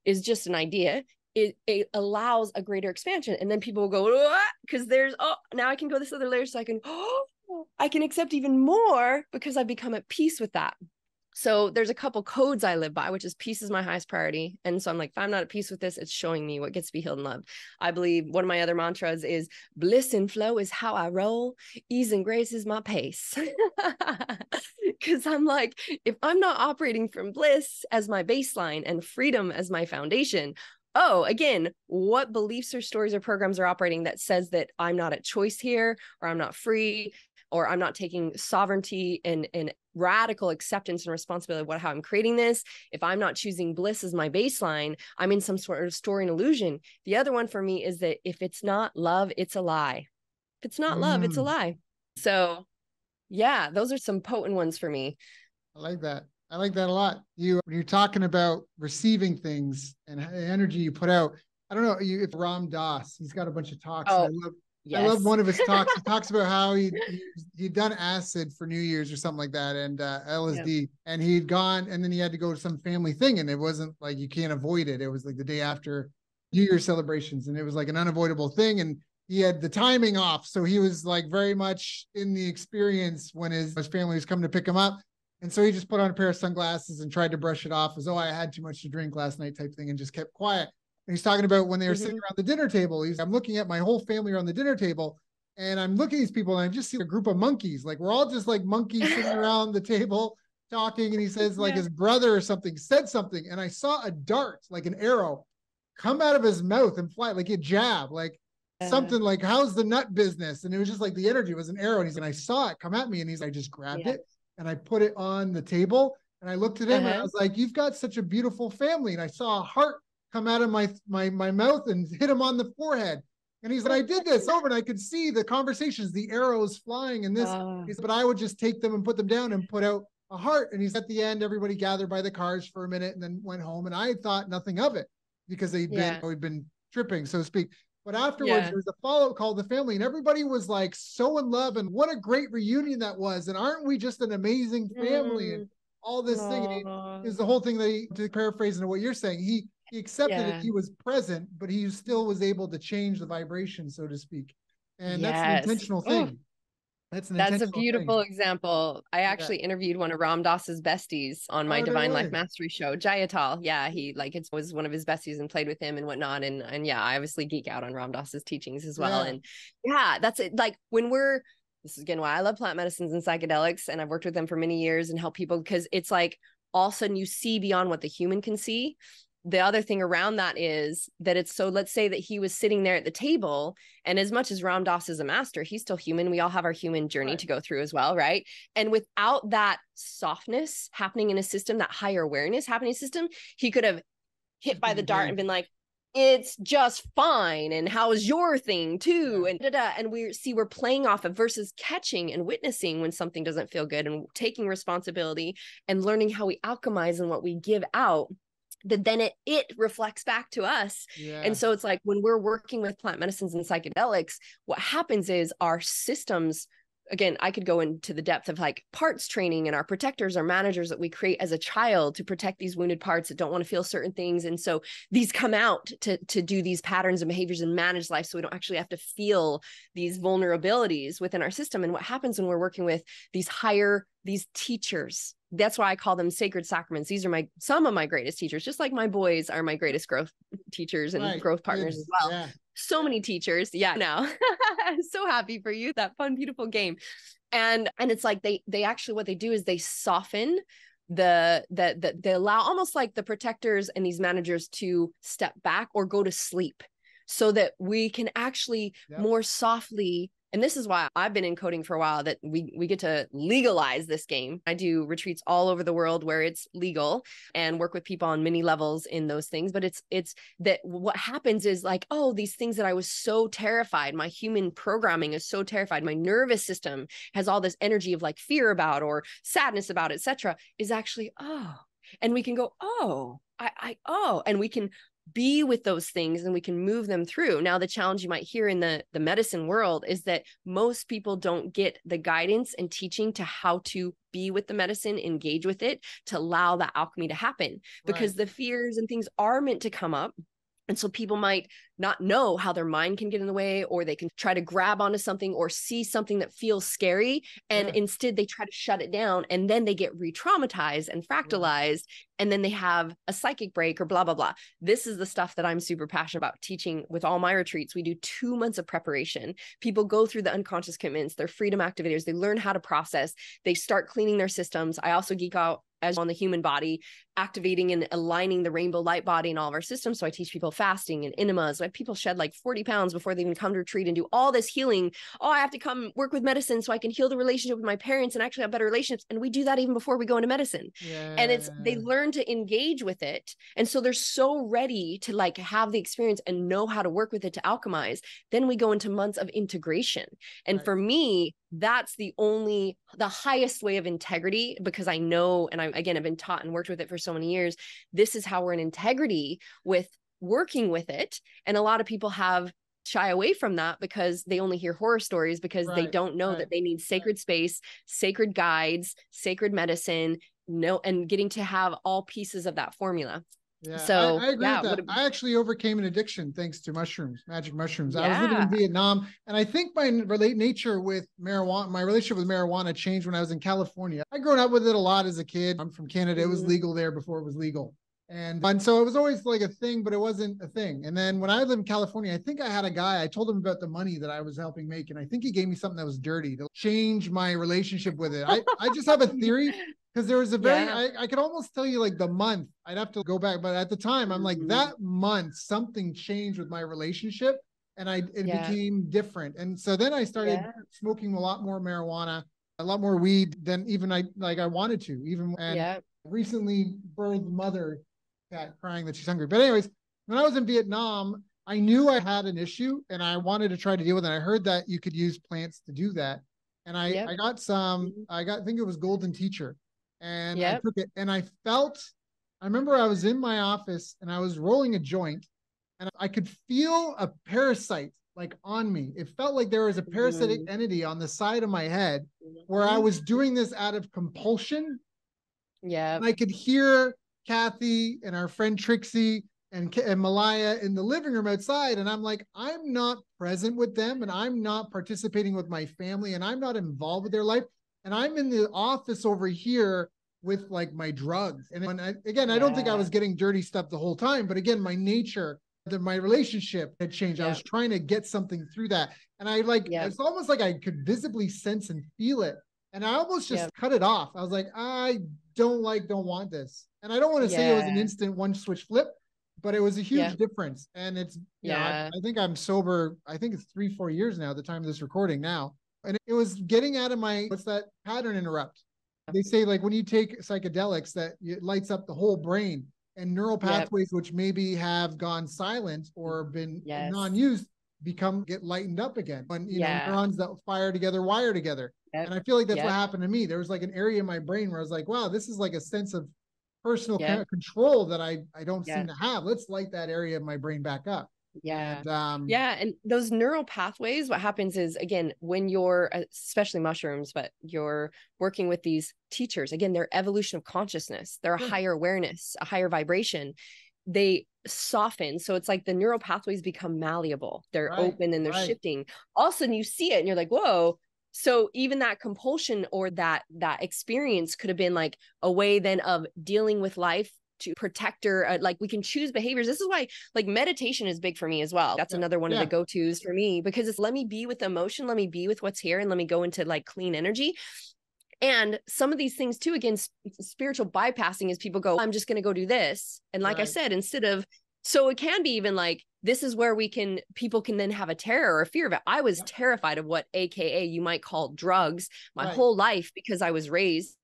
is just an idea, it allows a greater expansion. And then people will go, because now I can go this other layer, so I can accept even more because I've become at peace with that. So there's a couple codes I live by, which is peace is my highest priority. And so I'm like, if I'm not at peace with this, it's showing me what gets to be healed and loved. I believe one of my other mantras is bliss and flow is how I roll. Ease and grace is my pace. Because I'm like, if I'm not operating from bliss as my baseline and freedom as my foundation, again, what beliefs or stories or programs are operating that says that I'm not at choice here, or I'm not free, or I'm not taking sovereignty and radical acceptance and responsibility of how I'm creating this. If I'm not choosing bliss as my baseline, I'm in some sort of story and illusion. The other one for me is that if it's not love, it's a lie. If it's not love, it's a lie. So yeah, those are some potent ones for me. I like that. I like that a lot. When you're talking about receiving things and the energy you put out, I don't know, if Ram Dass, he's got a bunch of talks. I love one of his talks. He talks about how he'd done acid for New Year's or something like that, and LSD, and he'd gone, and then he had to go to some family thing, and it wasn't like you can't avoid it. It was like the day after New Year's celebrations, and it was like an unavoidable thing, and he had the timing off, so he was like very much in the experience when his family was coming to pick him up, and so he just put on a pair of sunglasses and tried to brush it off as, I had too much to drink last night type thing, and just kept quiet. And he's talking about when they were sitting around the dinner table. I'm looking at my whole family around the dinner table, and I'm looking at these people, and I just see a group of monkeys. Like we're all just like monkeys sitting around the table talking. And he says like his brother or something said something, and I saw a dart, like an arrow, come out of his mouth and fly like a jab. Like something like, how's the nut business? And it was just like the energy was an arrow. And I saw it come at me, and I just grabbed it and I put it on the table, and I looked at him and I was like, you've got such a beautiful family. And I saw a heart come out of my mouth and hit him on the forehead. And he's like, I did this over, and I could see the conversations, the arrows flying and this, but I would just take them and put them down and put out a heart. And he's at the end, everybody gathered by the cars for a minute and then went home. And I thought nothing of it because we'd been tripping, so to speak. But afterwards, there was a follow-up call to the family, and everybody was like so in love, and what a great reunion that was. And aren't we just an amazing family and all this thing? And is the whole thing that to paraphrase into what you're saying, he accepted it, he was present, but he still was able to change the vibration, so to speak. And that's an intentional thing. That's a beautiful example. I actually interviewed one of Ram Dass's besties on my Divine Life Mastery show, Jayatal. Yeah, he it was one of his besties and played with him and whatnot. And yeah, I obviously geek out on Ram Dass's teachings as well. And yeah, that's it. Like this is again why I love plant medicines and psychedelics, and I've worked with them for many years and help people, because it's like all of a sudden you see beyond what the human can see. The other thing around that is that it's so, let's say that he was sitting there at the table, and as much as Ram Dass is a master, he's still human. We all have our human journey to go through as well, right? And without that softness happening in a system, that higher awareness happening in a system, he could have hit by the dart and been like, it's just fine. And how's your thing too? And and we're playing off of versus catching and witnessing when something doesn't feel good and taking responsibility and learning how we alchemize and what we give out, that then it reflects back to us. And so it's like when we're working with plant medicines and psychedelics, what happens is our systems, again, I could go into the depth of like parts training and our protectors, our managers that we create as a child to protect these wounded parts that don't want to feel certain things. And so these come out to do these patterns and behaviors and manage life, so we don't actually have to feel these vulnerabilities within our system. And what happens when we're working with these teachers, that's why I call them sacred sacraments. These are some of my greatest teachers, just like my boys are my greatest growth teachers and growth partners as well. So many teachers. Yeah, now I'm so happy for you. That fun, beautiful game. And it's like they actually, what they do is they soften they allow almost like the protectors and these managers to step back or go to sleep so that we can actually more softly. And this is why I've been encoding for a while, that we get to legalize this game. I do retreats all over the world where it's legal and work with people on many levels in those things. But it's that what happens is like, oh, these things that I was so terrified, my human programming is so terrified, my nervous system has all this energy of like fear about or sadness about, etc., is actually, and we can go, and we can be with those things and we can move them through. Now, the challenge you might hear in the medicine world is that most people don't get the guidance and teaching to how to be with the medicine, engage with it, to allow that alchemy to happen, because the fears and things are meant to come up. And so people might not know how their mind can get in the way, or they can try to grab onto something or see something that feels scary. And instead they try to shut it down, and then they get re-traumatized and fractalized. And then they have a psychic break or blah, blah, blah. This is the stuff that I'm super passionate about teaching with all my retreats. We do 2 months of preparation. People go through the unconscious commitments, they're freedom activators. They learn how to process. They start cleaning their systems. I also geek out as on the human body, activating and aligning the rainbow light body in all of our systems. So I teach people fasting and enemas. I have people shed like 40 pounds before they even come to retreat and do all this healing. Oh, I have to come work with medicine so I can heal the relationship with my parents and actually have better relationships. And we do that even before we go into medicine. And they learn to engage with it. And so they're so ready to like have the experience and know how to work with it to alchemize. Then we go into months of integration. And for me, that's the highest way of integrity, because I know, and I've been taught and worked with it for so many years. This is how we're in integrity with working with it. And a lot of people have shy away from that because they only hear horror stories, because they don't know that they need sacred space, sacred guides, sacred medicine, and getting to have all pieces of that formula. Yeah, so I agree with that. I actually overcame an addiction thanks to mushrooms, magic mushrooms. I was living in Vietnam, and I think my nature with marijuana, my relationship with marijuana changed when I was in California. I grew up with it a lot as a kid. I'm from Canada. It was legal there before it was legal. And so it was always like a thing, but it wasn't a thing. And then when I lived in California, I think I had a guy, I told him about the money that I was helping make. And I think he gave me something that was dirty to change my relationship with it. I just have a theory, because there was a very, I could almost tell you like the month. I'd have to go back. But at the time, I'm like, that month, something changed with my relationship. and it became different. And so then I started smoking a lot more marijuana, a lot more weed than even I wanted to, even. And recently birthed mother cat crying that she's hungry. But anyways, when I was in Vietnam, I knew I had an issue and I wanted to try to deal with it. I heard that you could use plants to do that. And I got some, I think it was Golden Teacher. And I took it and I remember I was in my office and I was rolling a joint and I could feel a parasite like on me. It felt like there was a parasitic entity on the side of my head where I was doing this out of compulsion. Yeah. And I could hear Kathy and our friend Trixie and Malaya in the living room outside. And I'm like, I'm not present with them and I'm not participating with my family and I'm not involved with their life. And I'm in the office over here with like my drugs. And when I don't think I was getting dirty stuff the whole time, but again, my nature, my relationship had changed. I was trying to get something through that. And it's almost like I could visibly sense and feel it. And I almost just cut it off. I was like, I don't want this. And I don't want to say it was an instant one switch flip, but it was a huge difference. And it's, you know, I think I'm sober. I think it's 3-4 years now, the time of this recording now. And it was getting out of what's that pattern interrupt? They say like when you take psychedelics that it lights up the whole brain and neural pathways, which maybe have gone silent or been non-used, get lightened up again. When, you know, neurons that fire together, wire together. And I feel like that's what happened to me. There was like an area in my brain where I was like, wow, this is like a sense of personal control that I don't seem to have. Let's light that area of my brain back up. And those neural pathways, what happens is, again, when you're, especially mushrooms, but you're working with these teachers, again, their evolution of consciousness, they're a higher awareness, a higher vibration, they soften. So it's like the neural pathways become malleable, they're open and they're shifting. All of a sudden you see it and you're like, whoa. So even that compulsion or that experience could have been like a way then of dealing with life to protect her. Like we can choose behaviors. This is why like meditation is big for me as well. That's another one of the go-tos for me, because it's let me be with the emotion, let me be with what's here, and let me go into like clean energy. And some of these things too, again, spiritual bypassing is people go, I'm just going to go do this. And like I said, instead of, so it can be even like, this is where people can then have a terror or a fear of it. I was terrified of what AKA you might call drugs my whole life, because I was raised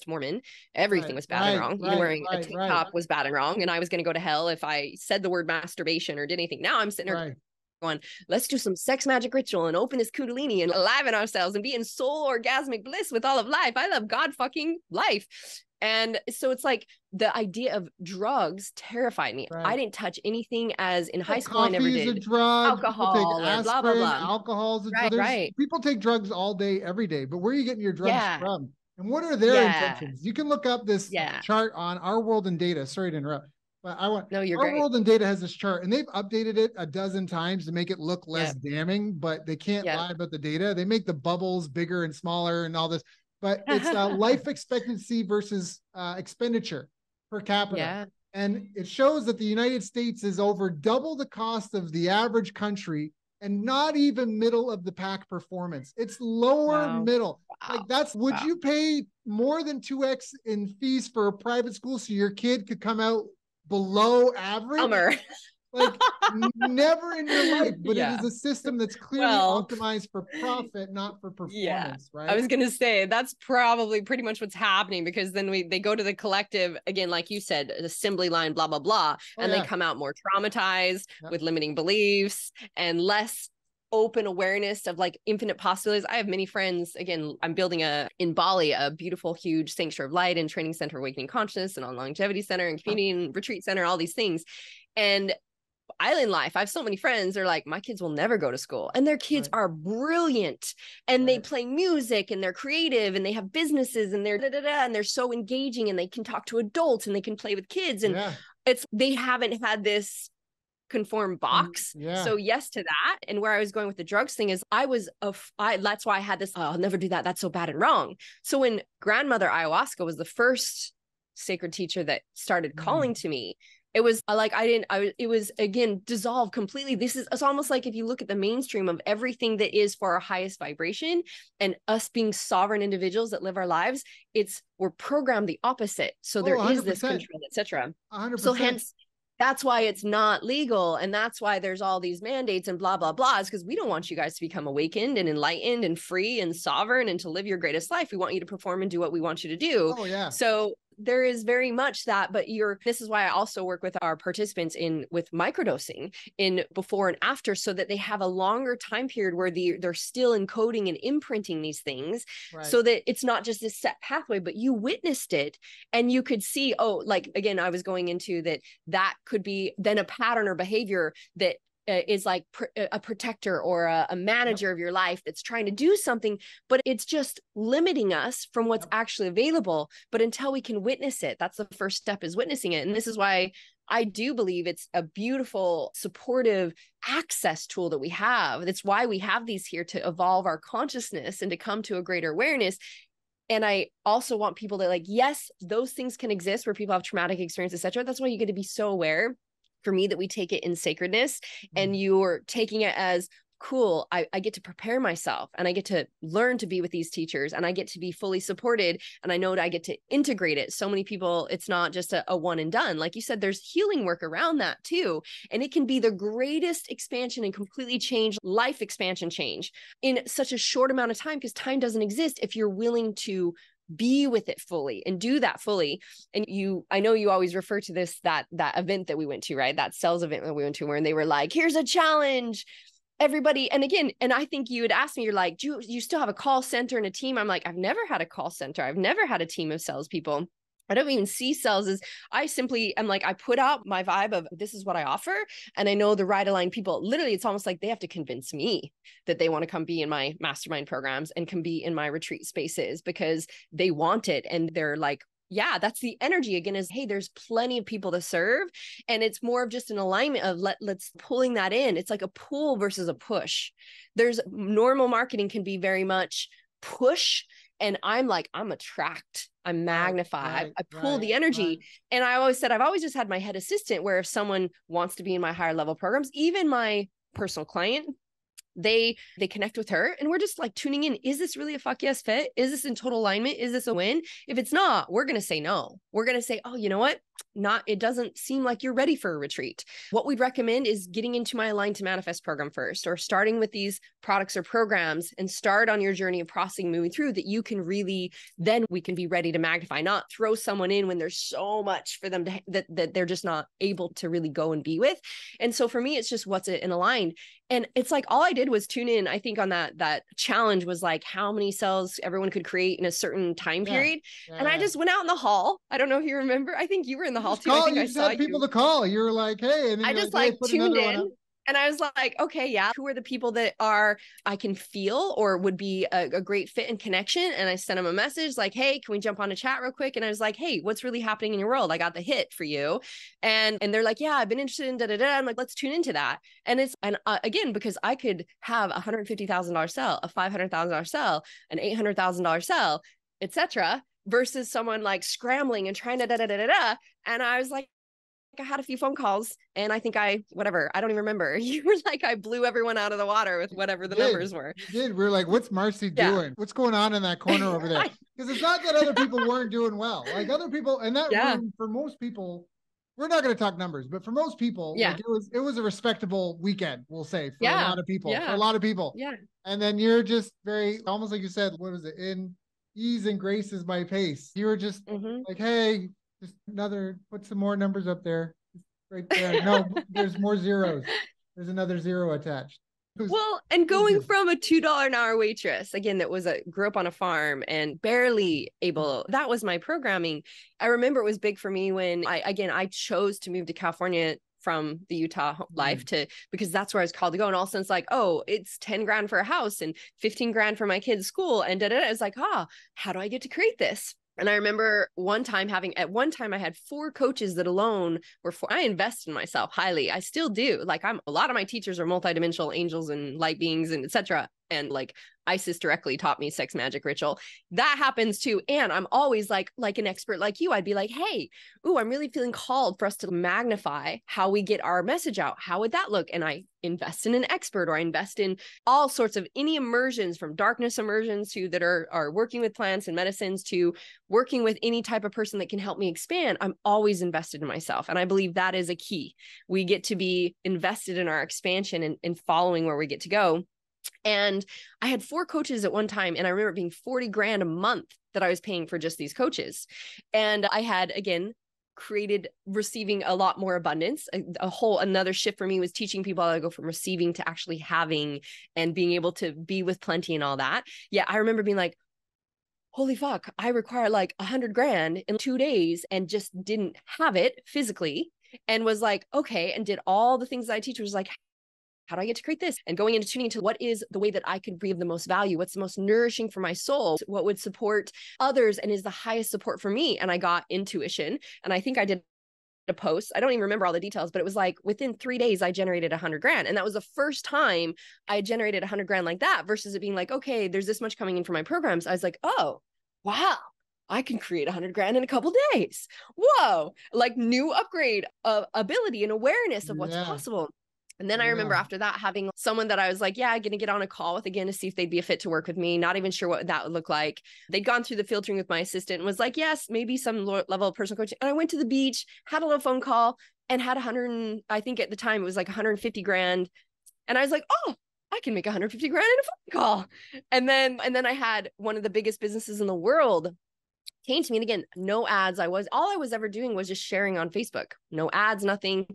Mormon. Everything was bad and wrong. Even wearing a tank top was bad and wrong. And I was going to go to hell if I said the word masturbation or did anything. Now I'm sitting there going, let's do some sex magic ritual and open this kundalini and aliven ourselves and be in soul orgasmic bliss with all of life. I love God fucking life. And so it's like the idea of drugs terrified me. I didn't touch anything as in high school. I never did. A drug. Alcohol or aspirin, blah, blah, blah. Alcohol's a drug. People take drugs all day, every day, but where are you getting your drugs from? And what are their intentions? You can look up this chart on Our World in Data. Sorry to interrupt, but Our World in Data has this chart, and they've updated it a dozen times to make it look less damning, but they can't lie about the data. They make the bubbles bigger and smaller and all this, but it's life expectancy versus expenditure per capita. And it shows that the United States is over double the cost of the average country, and not even middle of the pack performance. It's lower middle. Like would you pay more than 2x in fees for a private school so your kid could come out below average? Like never in your life, but it is a system that's clearly optimized for profit, not for performance, right? I was going to say that's probably pretty much what's happening, because then they go to the collective, again, like you said, assembly line, blah, blah, blah. And they come out more traumatized with limiting beliefs and less open awareness of like infinite possibilities. I have many friends. Again, I'm building in Bali, a beautiful, huge sanctuary of light and training center, awakening consciousness, and on longevity center and community and retreat center, all these things. And island life, I have so many friends, they're like, my kids will never go to school, and their kids are brilliant, and they play music, and they're creative, and they have businesses, and they're and they're so engaging, and they can talk to adults, and they can play with kids, and they haven't had this conform box. So yes to that. And where I was going with the drugs thing is that's why I had this, I'll never do that, that's so bad and wrong. So when grandmother ayahuasca was the first sacred teacher that started calling to me, it was like, it was again, dissolved completely. It's almost like if you look at the mainstream of everything that is for our highest vibration and us being sovereign individuals that live our lives, we're programmed the opposite. So there is this control, etc. So hence That's why it's not legal. And that's why there's all these mandates and blah, blah, blah, is because we don't want you guys to become awakened and enlightened and free and sovereign and to live your greatest life. We want you to perform and do what we want you to do. Oh, yeah. So there is very much that, but this is why I also work with our participants with microdosing in before and after, so that they have a longer time period where they're still encoding and imprinting these things, right, so that it's not just this set pathway, but you witnessed it and you could see, oh, like, again, I was going into that could be then a pattern or behavior that is like a protector or a manager, yep, of your life that's trying to do something, but it's just limiting us from what's, yep, actually available. But until we can witness it, that's the first step, is witnessing it. And this is why I do believe it's a beautiful, supportive access tool that we have. That's why we have these here, to evolve our consciousness and to come to a greater awareness. And I also want people to, like, yes, those things can exist where people have traumatic experience, etc. That's why you get to be so aware, for me, that we take it in sacredness, and you're taking it as, cool, I get to prepare myself, and I get to learn to be with these teachers, and I get to be fully supported, and I know that I get to integrate it. So many people, it's not just a one and done. Like you said, there's healing work around that too. And it can be the greatest expansion and completely change life expansion change in such a short amount of time, because time doesn't exist if you're willing to be with it fully and do that fully. And I know you always refer to this, that event that we went to, right? That sales event that we went to, where they were like, here's a challenge, everybody. And again, and I think you had asked me, you're like, do you still have a call center and a team? I'm like, I've never had a call center. I've never had a team of salespeople. I don't even see sales as, I simply am like, I put out my vibe of, this is what I offer. And I know the right aligned people, literally, it's almost like they have to convince me that they want to come be in my mastermind programs and can be in my retreat spaces, because they want it. And they're like, yeah, that's the energy again, is, hey, there's plenty of people to serve. And it's more of just an alignment of let's pulling that in. It's like a pull versus a push. There's normal marketing can be very much push. And I'm like, I'm attract, I'm magnify, I pull the energy. Right. And I always said, I've always just had my head assistant, where if someone wants to be in my higher level programs, even my personal client, they connect with her, and we're just like tuning in. Is this really a fuck yes fit? Is this in total alignment? Is this a win? If it's not, we're going to say no. We're going to say, oh, you know what? It doesn't seem like you're ready for a retreat. What we'd recommend is getting into my Align to Manifest program first, or starting with these products or programs, and start on your journey of processing, moving through, that you can really, then we can be ready to magnify, not throw someone in when there's so much for them to, that they're just not able to really go and be with. And so for me, it's just what's in aligned. And it's like, all I did was tune in. I think on that challenge was like how many cells everyone could create in a certain time period. Yeah. And I just went out in the hall. I don't know if you remember. I think you were in the hall too. I think I saw people to call. You were like, hey, and then I just like tuned in. And I was like, okay, yeah, who are the people that I can feel or would be a great fit and connection? And I sent them a message like, hey, can we jump on a chat real quick? And I was like, hey, what's really happening in your world? I got the hit for you. And they're like, yeah, I've been interested in da-da-da. I'm like, let's tune into that. And again, because I could have $150,000 sell, a $500,000 sell, an $800,000 sell, etc., versus someone like scrambling and trying to da-da-da-da-da. And I was like, I had a few phone calls, and I think I don't even remember. You were like, I blew everyone out of the water with whatever the numbers were. You did. We were like, what's Marci doing? What's going on in that corner over there? Because it's not that other people weren't doing well. Like other people, and that room, for most people, we're not going to talk numbers, but for most people, like it was a respectable weekend, we'll say, for a lot of people. For a lot of people. Yeah. And then you're just very, almost like you said, what was it? In ease and grace is my pace. You were just like, hey, just put some more numbers up there. Right there. No, there's more zeros. There's another zero attached. Well, and going from a $2 an hour waitress, again, that grew up on a farm and barely able, that was my programming. I remember it was big for me when I chose to move to California from the Utah life because that's where I was called to go. And all of a sudden it's like, oh, it's 10 grand for a house and 15 grand for my kid's school. And it's like, how do I get to create this? And I remember at one time I had 4 coaches that alone I invest in myself highly. I still do. Like a lot of my teachers are multidimensional angels and light beings and etc. And like, Isis directly taught me sex magic ritual. That happens too. And I'm always like an expert like you. I'd be like, hey, ooh, I'm really feeling called for us to magnify how we get our message out. How would that look? And I invest in an expert, or I invest in all sorts of any immersions, from darkness immersions to that are working with plants and medicines, to working with any type of person that can help me expand. I'm always invested in myself. And I believe that is a key. We get to be invested in our expansion and following where we get to go. And I had 4 coaches at one time. And I remember it being 40 grand a month that I was paying for just these coaches. And I had, again, receiving a lot more abundance. Another shift for me was teaching people how to go from receiving to actually having and being able to be with plenty and all that. Yeah. I remember being like, holy fuck, I require like 100 grand in 2 days, and just didn't have it physically, and was like, okay. And did all the things that I teach, was like, how do I get to create this? And going into tuning into what is the way that I could be of the most value? What's the most nourishing for my soul? What would support others and is the highest support for me? And I got intuition. And I think I did a post. I don't even remember all the details, but it was like within 3 days, I generated 100 grand. And that was the first time I generated 100 grand like that, versus it being like, okay, there's this much coming in for my programs. I was like, oh, wow, I can create 100 grand in a couple days. Whoa, like new upgrade of ability and awareness of what's possible. And then I remember after that having someone that I was like, yeah, I'm going to get on a call with again to see if they'd be a fit to work with me. Not even sure what that would look like. They'd gone through the filtering with my assistant and was like, yes, maybe some level of personal coaching. And I went to the beach, had a little phone call, and had I think at the time it was like 150 grand. And I was like, oh, I can make 150 grand in a phone call. And then I had one of the biggest businesses in the world came to me, and again, no ads. All I was ever doing was just sharing on Facebook, no ads, nothing.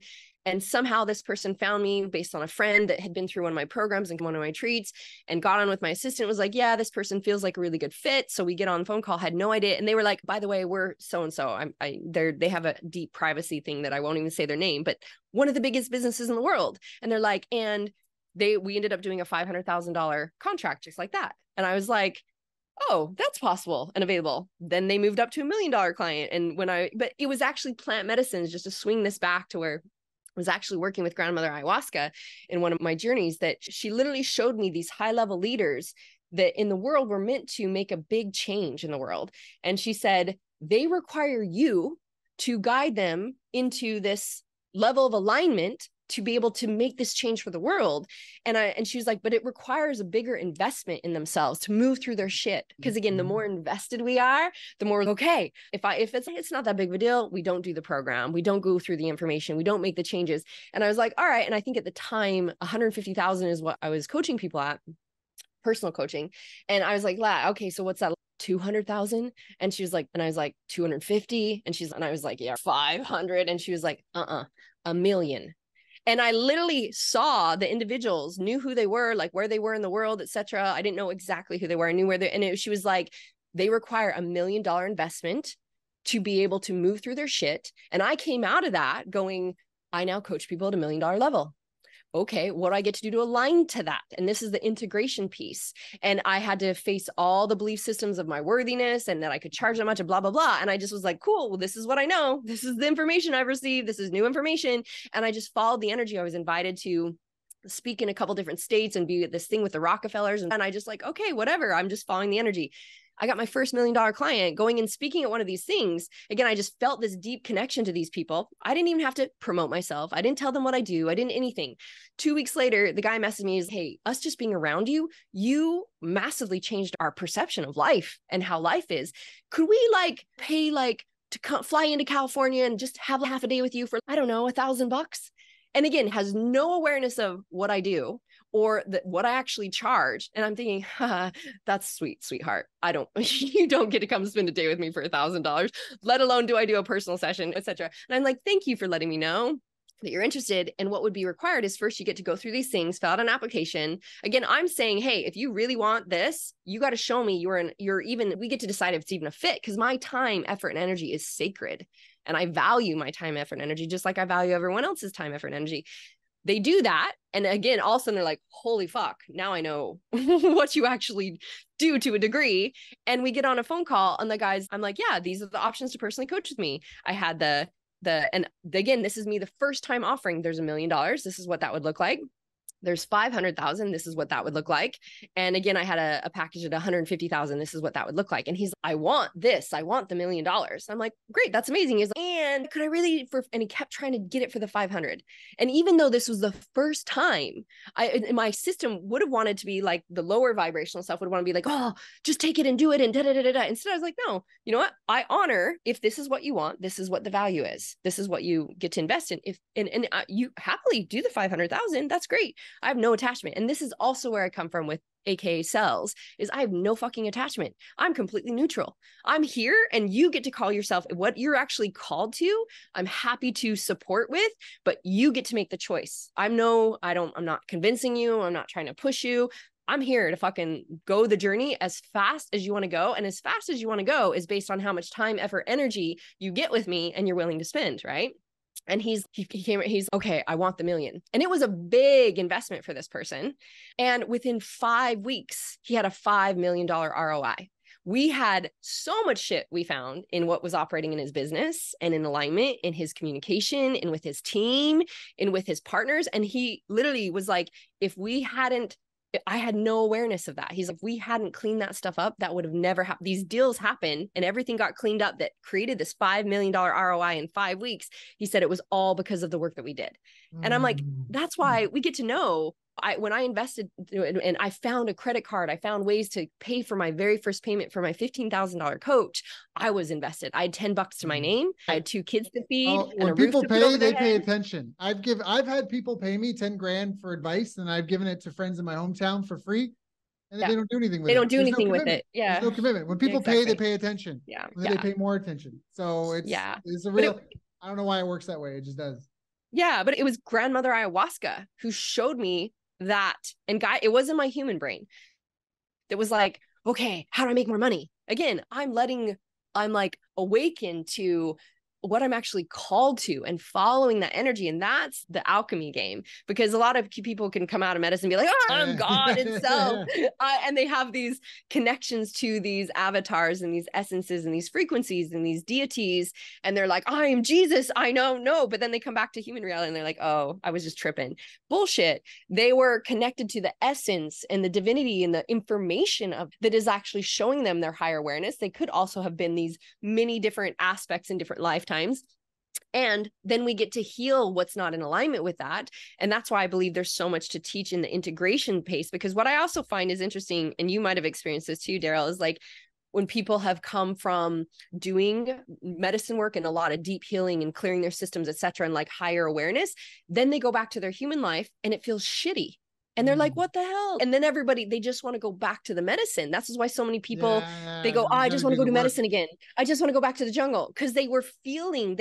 And somehow this person found me based on a friend that had been through one of my programs and one of my retreats, and got on with my assistant, was like, yeah, this person feels like a really good fit. So we get on the phone call, had no idea. And they were like, by the way, we're so-and-so. They have a deep privacy thing that I won't even say their name, but one of the biggest businesses in the world. And they're like, and we ended up doing a $500,000 contract just like that. And I was like, oh, that's possible and available. Then they moved up to $1 million client. And but it was actually plant medicines, just to swing this back to where I was actually working with grandmother ayahuasca in one of my journeys, that she literally showed me these high level leaders that in the world were meant to make a big change in the world. And she said, they require you to guide them into this level of alignment to be able to make this change for the world. And she was like, but it requires a bigger investment in themselves to move through their shit. Because again, the more invested we are, the more, okay, if it's not that big of a deal, we don't do the program. We don't go through the information. We don't make the changes. And I was like, all right. And I think at the time, 150,000 is what I was coaching people at, personal coaching. And I was like, okay, so what's that? 200,000? And she was like, and I was like, 250. And I was like, yeah, 500. And she was like, $1 million. And I literally saw the individuals, knew who they were, like where they were in the world, etc. I didn't know exactly who they were. I knew where she was like, they require $1 million investment to be able to move through their shit. And I came out of that going, I now coach people at $1 million level. Okay, what do I get to do to align to that? And this is the integration piece. And I had to face all the belief systems of my worthiness and that I could charge that much and blah, blah, blah. And I just was like, cool, well, this is what I know. This is the information I've received. This is new information. And I just followed the energy. I was invited to speak in a couple different states and be at this thing with the Rockefellers. And I just like, okay, whatever. I'm just following the energy. I got my first $1 million client going and speaking at one of these things. Again, I just felt this deep connection to these people. I didn't even have to promote myself. I didn't tell them what I do. I didn't anything. 2 weeks later, the guy messaged me, hey, us just being around you, you massively changed our perception of life and how life is. Could we pay to fly into California and just have half a day with you for, I don't know, $1,000? And again, has no awareness of what I do or what I actually charge. And I'm thinking, that's sweet, sweetheart. You don't get to come spend a day with me for $1,000, let alone do I do a personal session, etc. And I'm like, thank you for letting me know that you're interested. And what would be required is first you get to go through these things, fill out an application. Again, I'm saying, hey, if you really want this, you got to show me we get to decide if it's even a fit, because my time, effort, and energy is sacred. And I value my time, effort, and energy, just like I value everyone else's time, effort, and energy. They do that. And again, all of a sudden they're like, holy fuck, now I know what you actually do to a degree. And we get on a phone call and the guys, I'm like, yeah, these are the options to personally coach with me. I had and again, this is me the first time offering, there's $1 million. This is what that would look like. there's 500,000. This is what that would look like. And again, I had a package at 150,000. This is what that would look like. And he's, I want this. I want the $1 million. I'm like, great, that's amazing. He's like, and could I really, and he kept trying to get it for the 500. And even though this was the first time, my system would have wanted to be like the lower vibrational stuff would want to be like, oh, just take it and do it. And da da da da da. Instead, I was like, no, you know what? I honor if this is what you want, this is what the value is. This is what you get to invest in. If, and you happily do the 500,000, that's great. I have no attachment. And this is also where I come from with AKA cells, is I have no fucking attachment. I'm completely neutral. I'm here and you get to call yourself what you're actually called to. I'm happy to support with, but you get to make the choice. I'm not convincing you. I'm not trying to push you. I'm here to fucking go the journey as fast as you want to go. And as fast as you want to go is based on how much time, effort, energy you get with me and you're willing to spend, right? And he's okay, I want the $1 million. And it was a big investment for this person. And within 5 weeks, he had a $5 million ROI. We had so much shit we found in what was operating in his business and in alignment, in his communication, and with his team, and with his partners. And he literally was like, I had no awareness of that. He's like, if we hadn't cleaned that stuff up, that would have never happened. These deals happened and everything got cleaned up that created this $5 million ROI in 5 weeks. He said it was all because of the work that we did. And I'm like, that's why we get to know. When I invested and I found a credit card, I found ways to pay for my very first payment for my $15,000 coach. I was invested. I had $10 to my name. I had 2 kids to feed. When people pay, they pay attention. I've had people pay me 10 grand for advice, and I've given it to friends in my hometown for free, and they don't do anything with it. They don't do anything with it. Yeah, there's no commitment. When people pay, they pay attention. Yeah, they pay more attention. So it's a real. I don't know why it works that way. It just does. Yeah, but it was grandmother ayahuasca who showed me that, and it wasn't my human brain that was like, okay, how do I make more money? Again, I'm like awakened to what I'm actually called to and following that energy. And that's the alchemy game, because a lot of people can come out of medicine and be like, oh, I'm God itself. And they have these connections to these avatars and these essences and these frequencies and these deities. And they're like, I am Jesus. I know. No. But then they come back to human reality and they're like, oh, I was just tripping. Bullshit. They were connected to the essence and the divinity and the information of that is actually showing them their higher awareness. They could also have been these many different aspects in different lifetimes. And then we get to heal what's not in alignment with that. And that's why I believe there's so much to teach in the integration pace, because what I also find is interesting, and you might have experienced this too, Daryl, is like when people have come from doing medicine work and a lot of deep healing and clearing their systems, et cetera, and like higher awareness, then they go back to their human life and it feels shitty. And they're like, what the hell? And then they just want to go back to the medicine. That's why so many people, they go, oh, I just want to go do medicine again. I just want to go back to the jungle, because they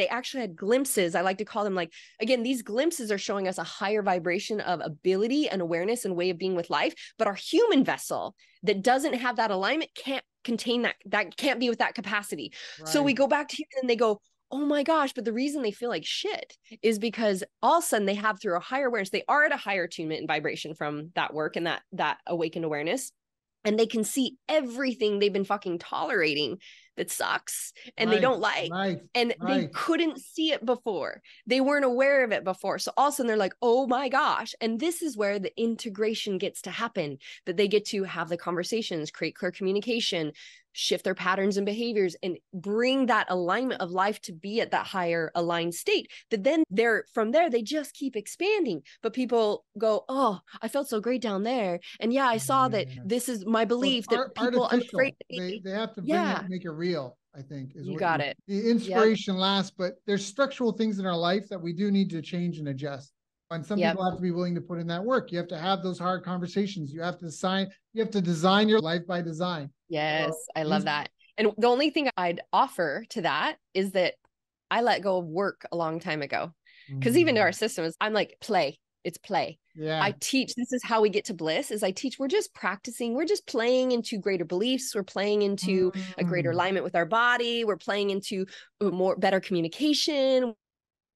actually had glimpses. I like to call them like, again, these glimpses are showing us a higher vibration of ability and awareness and way of being with life. But our human vessel that doesn't have that alignment can't contain that can't be with that capacity. Right. So we go back to human and they go, oh my gosh, but the reason they feel like shit is because all of a sudden they have, through a higher awareness, they are at a higher attunement and vibration from that work and that awakened awareness. And they can see everything they've been fucking tolerating that sucks and they don't like. And they couldn't see it before. They weren't aware of it before. So all of a sudden they're like, oh my gosh. And this is where the integration gets to happen, that they get to have the conversations, create clear communication, shift their patterns and behaviors, and bring that alignment of life to be at that higher aligned state. That then from there, they just keep expanding. But people go, oh, I felt so great down there. And yeah, I saw that this is my belief that people, I'm afraid they have to make it real, I think. You got it. The inspiration lasts, but there's structural things in our life that we do need to change and adjust. And some people have to be willing to put in that work. You have to have those hard conversations. You have to design your life by design. Yes, so, I love that. And the only thing I'd offer to that is that I let go of work a long time ago. Because even to our systems, I'm like, play. It's play. Yeah. I teach, this is how we get to bliss, is I teach, we're just practicing, we're just playing into greater beliefs, we're playing into a greater alignment with our body, we're playing into better communication,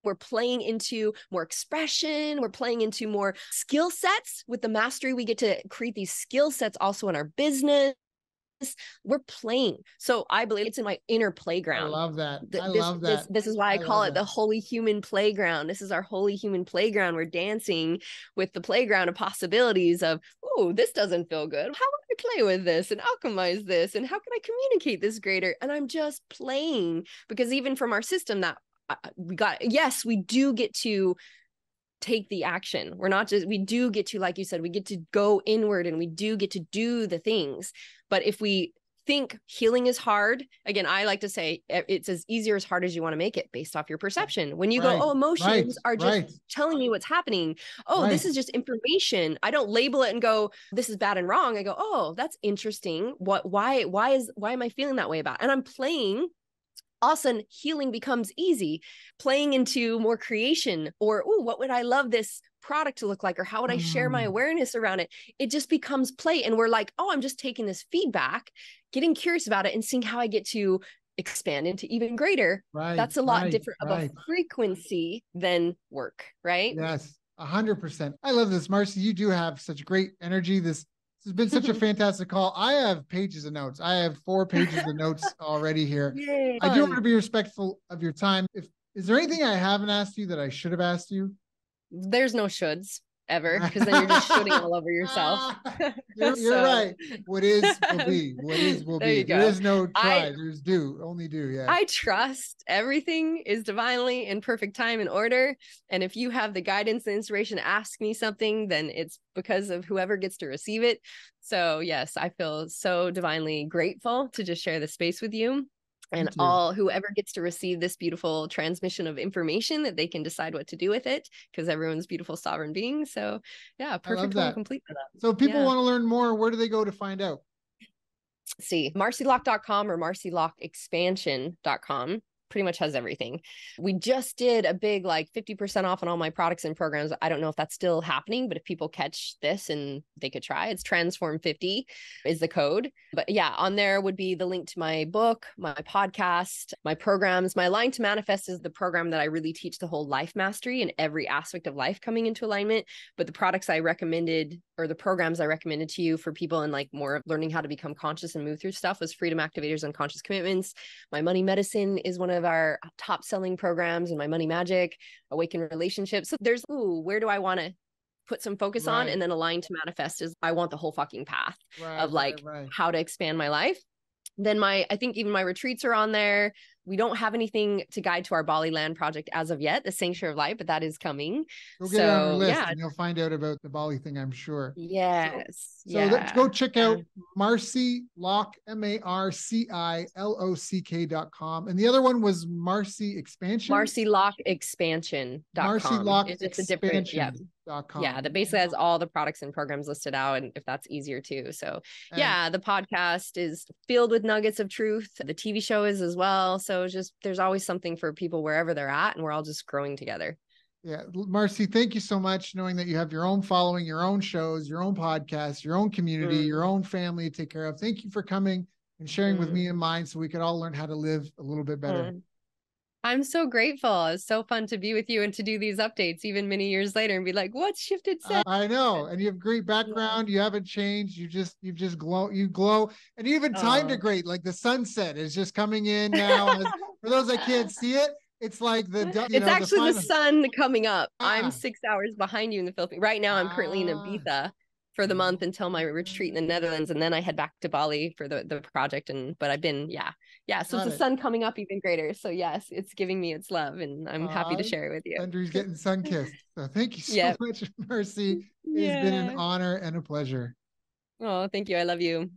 we're playing into more expression, we're playing into more skill sets. With the mastery, we get to create these skill sets also in our business. we're playing. So I believe it's in my inner playground. I love that. Love that. This is why I call it the holy human playground. This is our holy human playground. We're dancing with the playground of possibilities of, oh, this doesn't feel good. How would I play with this and alchemize this? And how can I communicate this greater? And I'm just playing, because even from our system that yes, we do get to take the action. We're not just, we do get to, like you said, we get to go inward and we do get to do the things. But if we think healing is hard, again, I like to say it's as easy or as hard as you want to make it based off your perception. When you go, oh, emotions are just telling me what's happening. Oh, this is just information. I don't label it and go, this is bad and wrong. I go, oh, that's interesting. Why am I feeling that way about it? And I'm playing. All of a sudden, healing becomes easy, playing into more creation, or, oh, what would I love this product to look like? Or how would I share my awareness around it? It just becomes play. And we're like, oh, I'm just taking this feedback, getting curious about it and seeing how I get to expand into even greater. That's a lot different of a frequency than work, right? Yes, 100%. I love this, Marci. You do have such great energy. This has been such a fantastic call. I have pages of notes. I have 4 pages of notes already here. Yay, I do want to be respectful of your time. Is there anything I haven't asked you that I should have asked you? There's no shoulds ever, because then you're just shooting all over yourself. You're right. What is will be. What is will be. There is no try. There's do. Only do. Yeah. I trust everything is divinely in perfect time and order. And if you have the guidance and inspiration to ask me something, then it's because of whoever gets to receive it. So yes, I feel so divinely grateful to just share the space with you. And whoever gets to receive this beautiful transmission of information, that they can decide what to do with it, because everyone's beautiful sovereign beings. So yeah, perfect one, complete for that. So if people want to learn more, where do they go to find out? See, marcilock.com or marcilockexpansion.com. Pretty much has everything. We just did a big 50% off on all my products and programs. I don't know if that's still happening, but if people catch this and they could try, it's Transform50 is the code. But yeah, on there would be the link to my book, my podcast, my programs. My Align to Manifest is the program that I really teach the whole life mastery and every aspect of life coming into alignment. But the products I recommended, or the programs I recommended to you for people and more of learning how to become conscious and move through stuff, was Freedom Activators, Unconscious Commitments. My Money Medicine is one of our top selling programs, and my Money Magic, Awaken Relationships. So there's, where do I want to put some focus on? And then Align to Manifest is I want the whole fucking path of how to expand my life. Then I think even my retreats are on there. We don't have anything to guide to our Bali land project as of yet, the Sanctuary of Light, but that is coming. Go get it on your list and you'll find out about the Bali thing, I'm sure. Yes. So let's go check out Marci Lock, MarciLock.com. And the other one was Marci Expansion. MarciLockExpansion.com. MarciLockExpansion.com. Yeah, that basically has all the products and programs listed out, and if that's easier too. So the podcast is filled with nuggets of truth. The TV show is as well. So just there's always something for people wherever they're at, and we're all just growing together. Yeah. Marci, thank you so much, knowing that you have your own following, your own shows, your own podcasts, your own community, your own family to take care of. Thank you for coming and sharing with me and mine so we could all learn how to live a little bit better. I'm so grateful. It's so fun to be with you and to do these updates even many years later and be like, what's shifted since? I know. And you have great background. You haven't changed. You just glow, and you even timed it great. Like the sunset is just coming in now. For those that can't see it, it's like it's actually the sun coming up. I'm 6 hours behind you in the Philippines. Right now, I'm currently in Ibiza for the month until my retreat in the Netherlands, and then I head back to Bali for the project. But I've been so it's the sun coming up even greater. So yes, it's giving me its love, and I'm happy to share it with you. Andrew's getting sun kissed. So thank you so much, Marci. It's been an honor and a pleasure. Oh, thank you. I love you.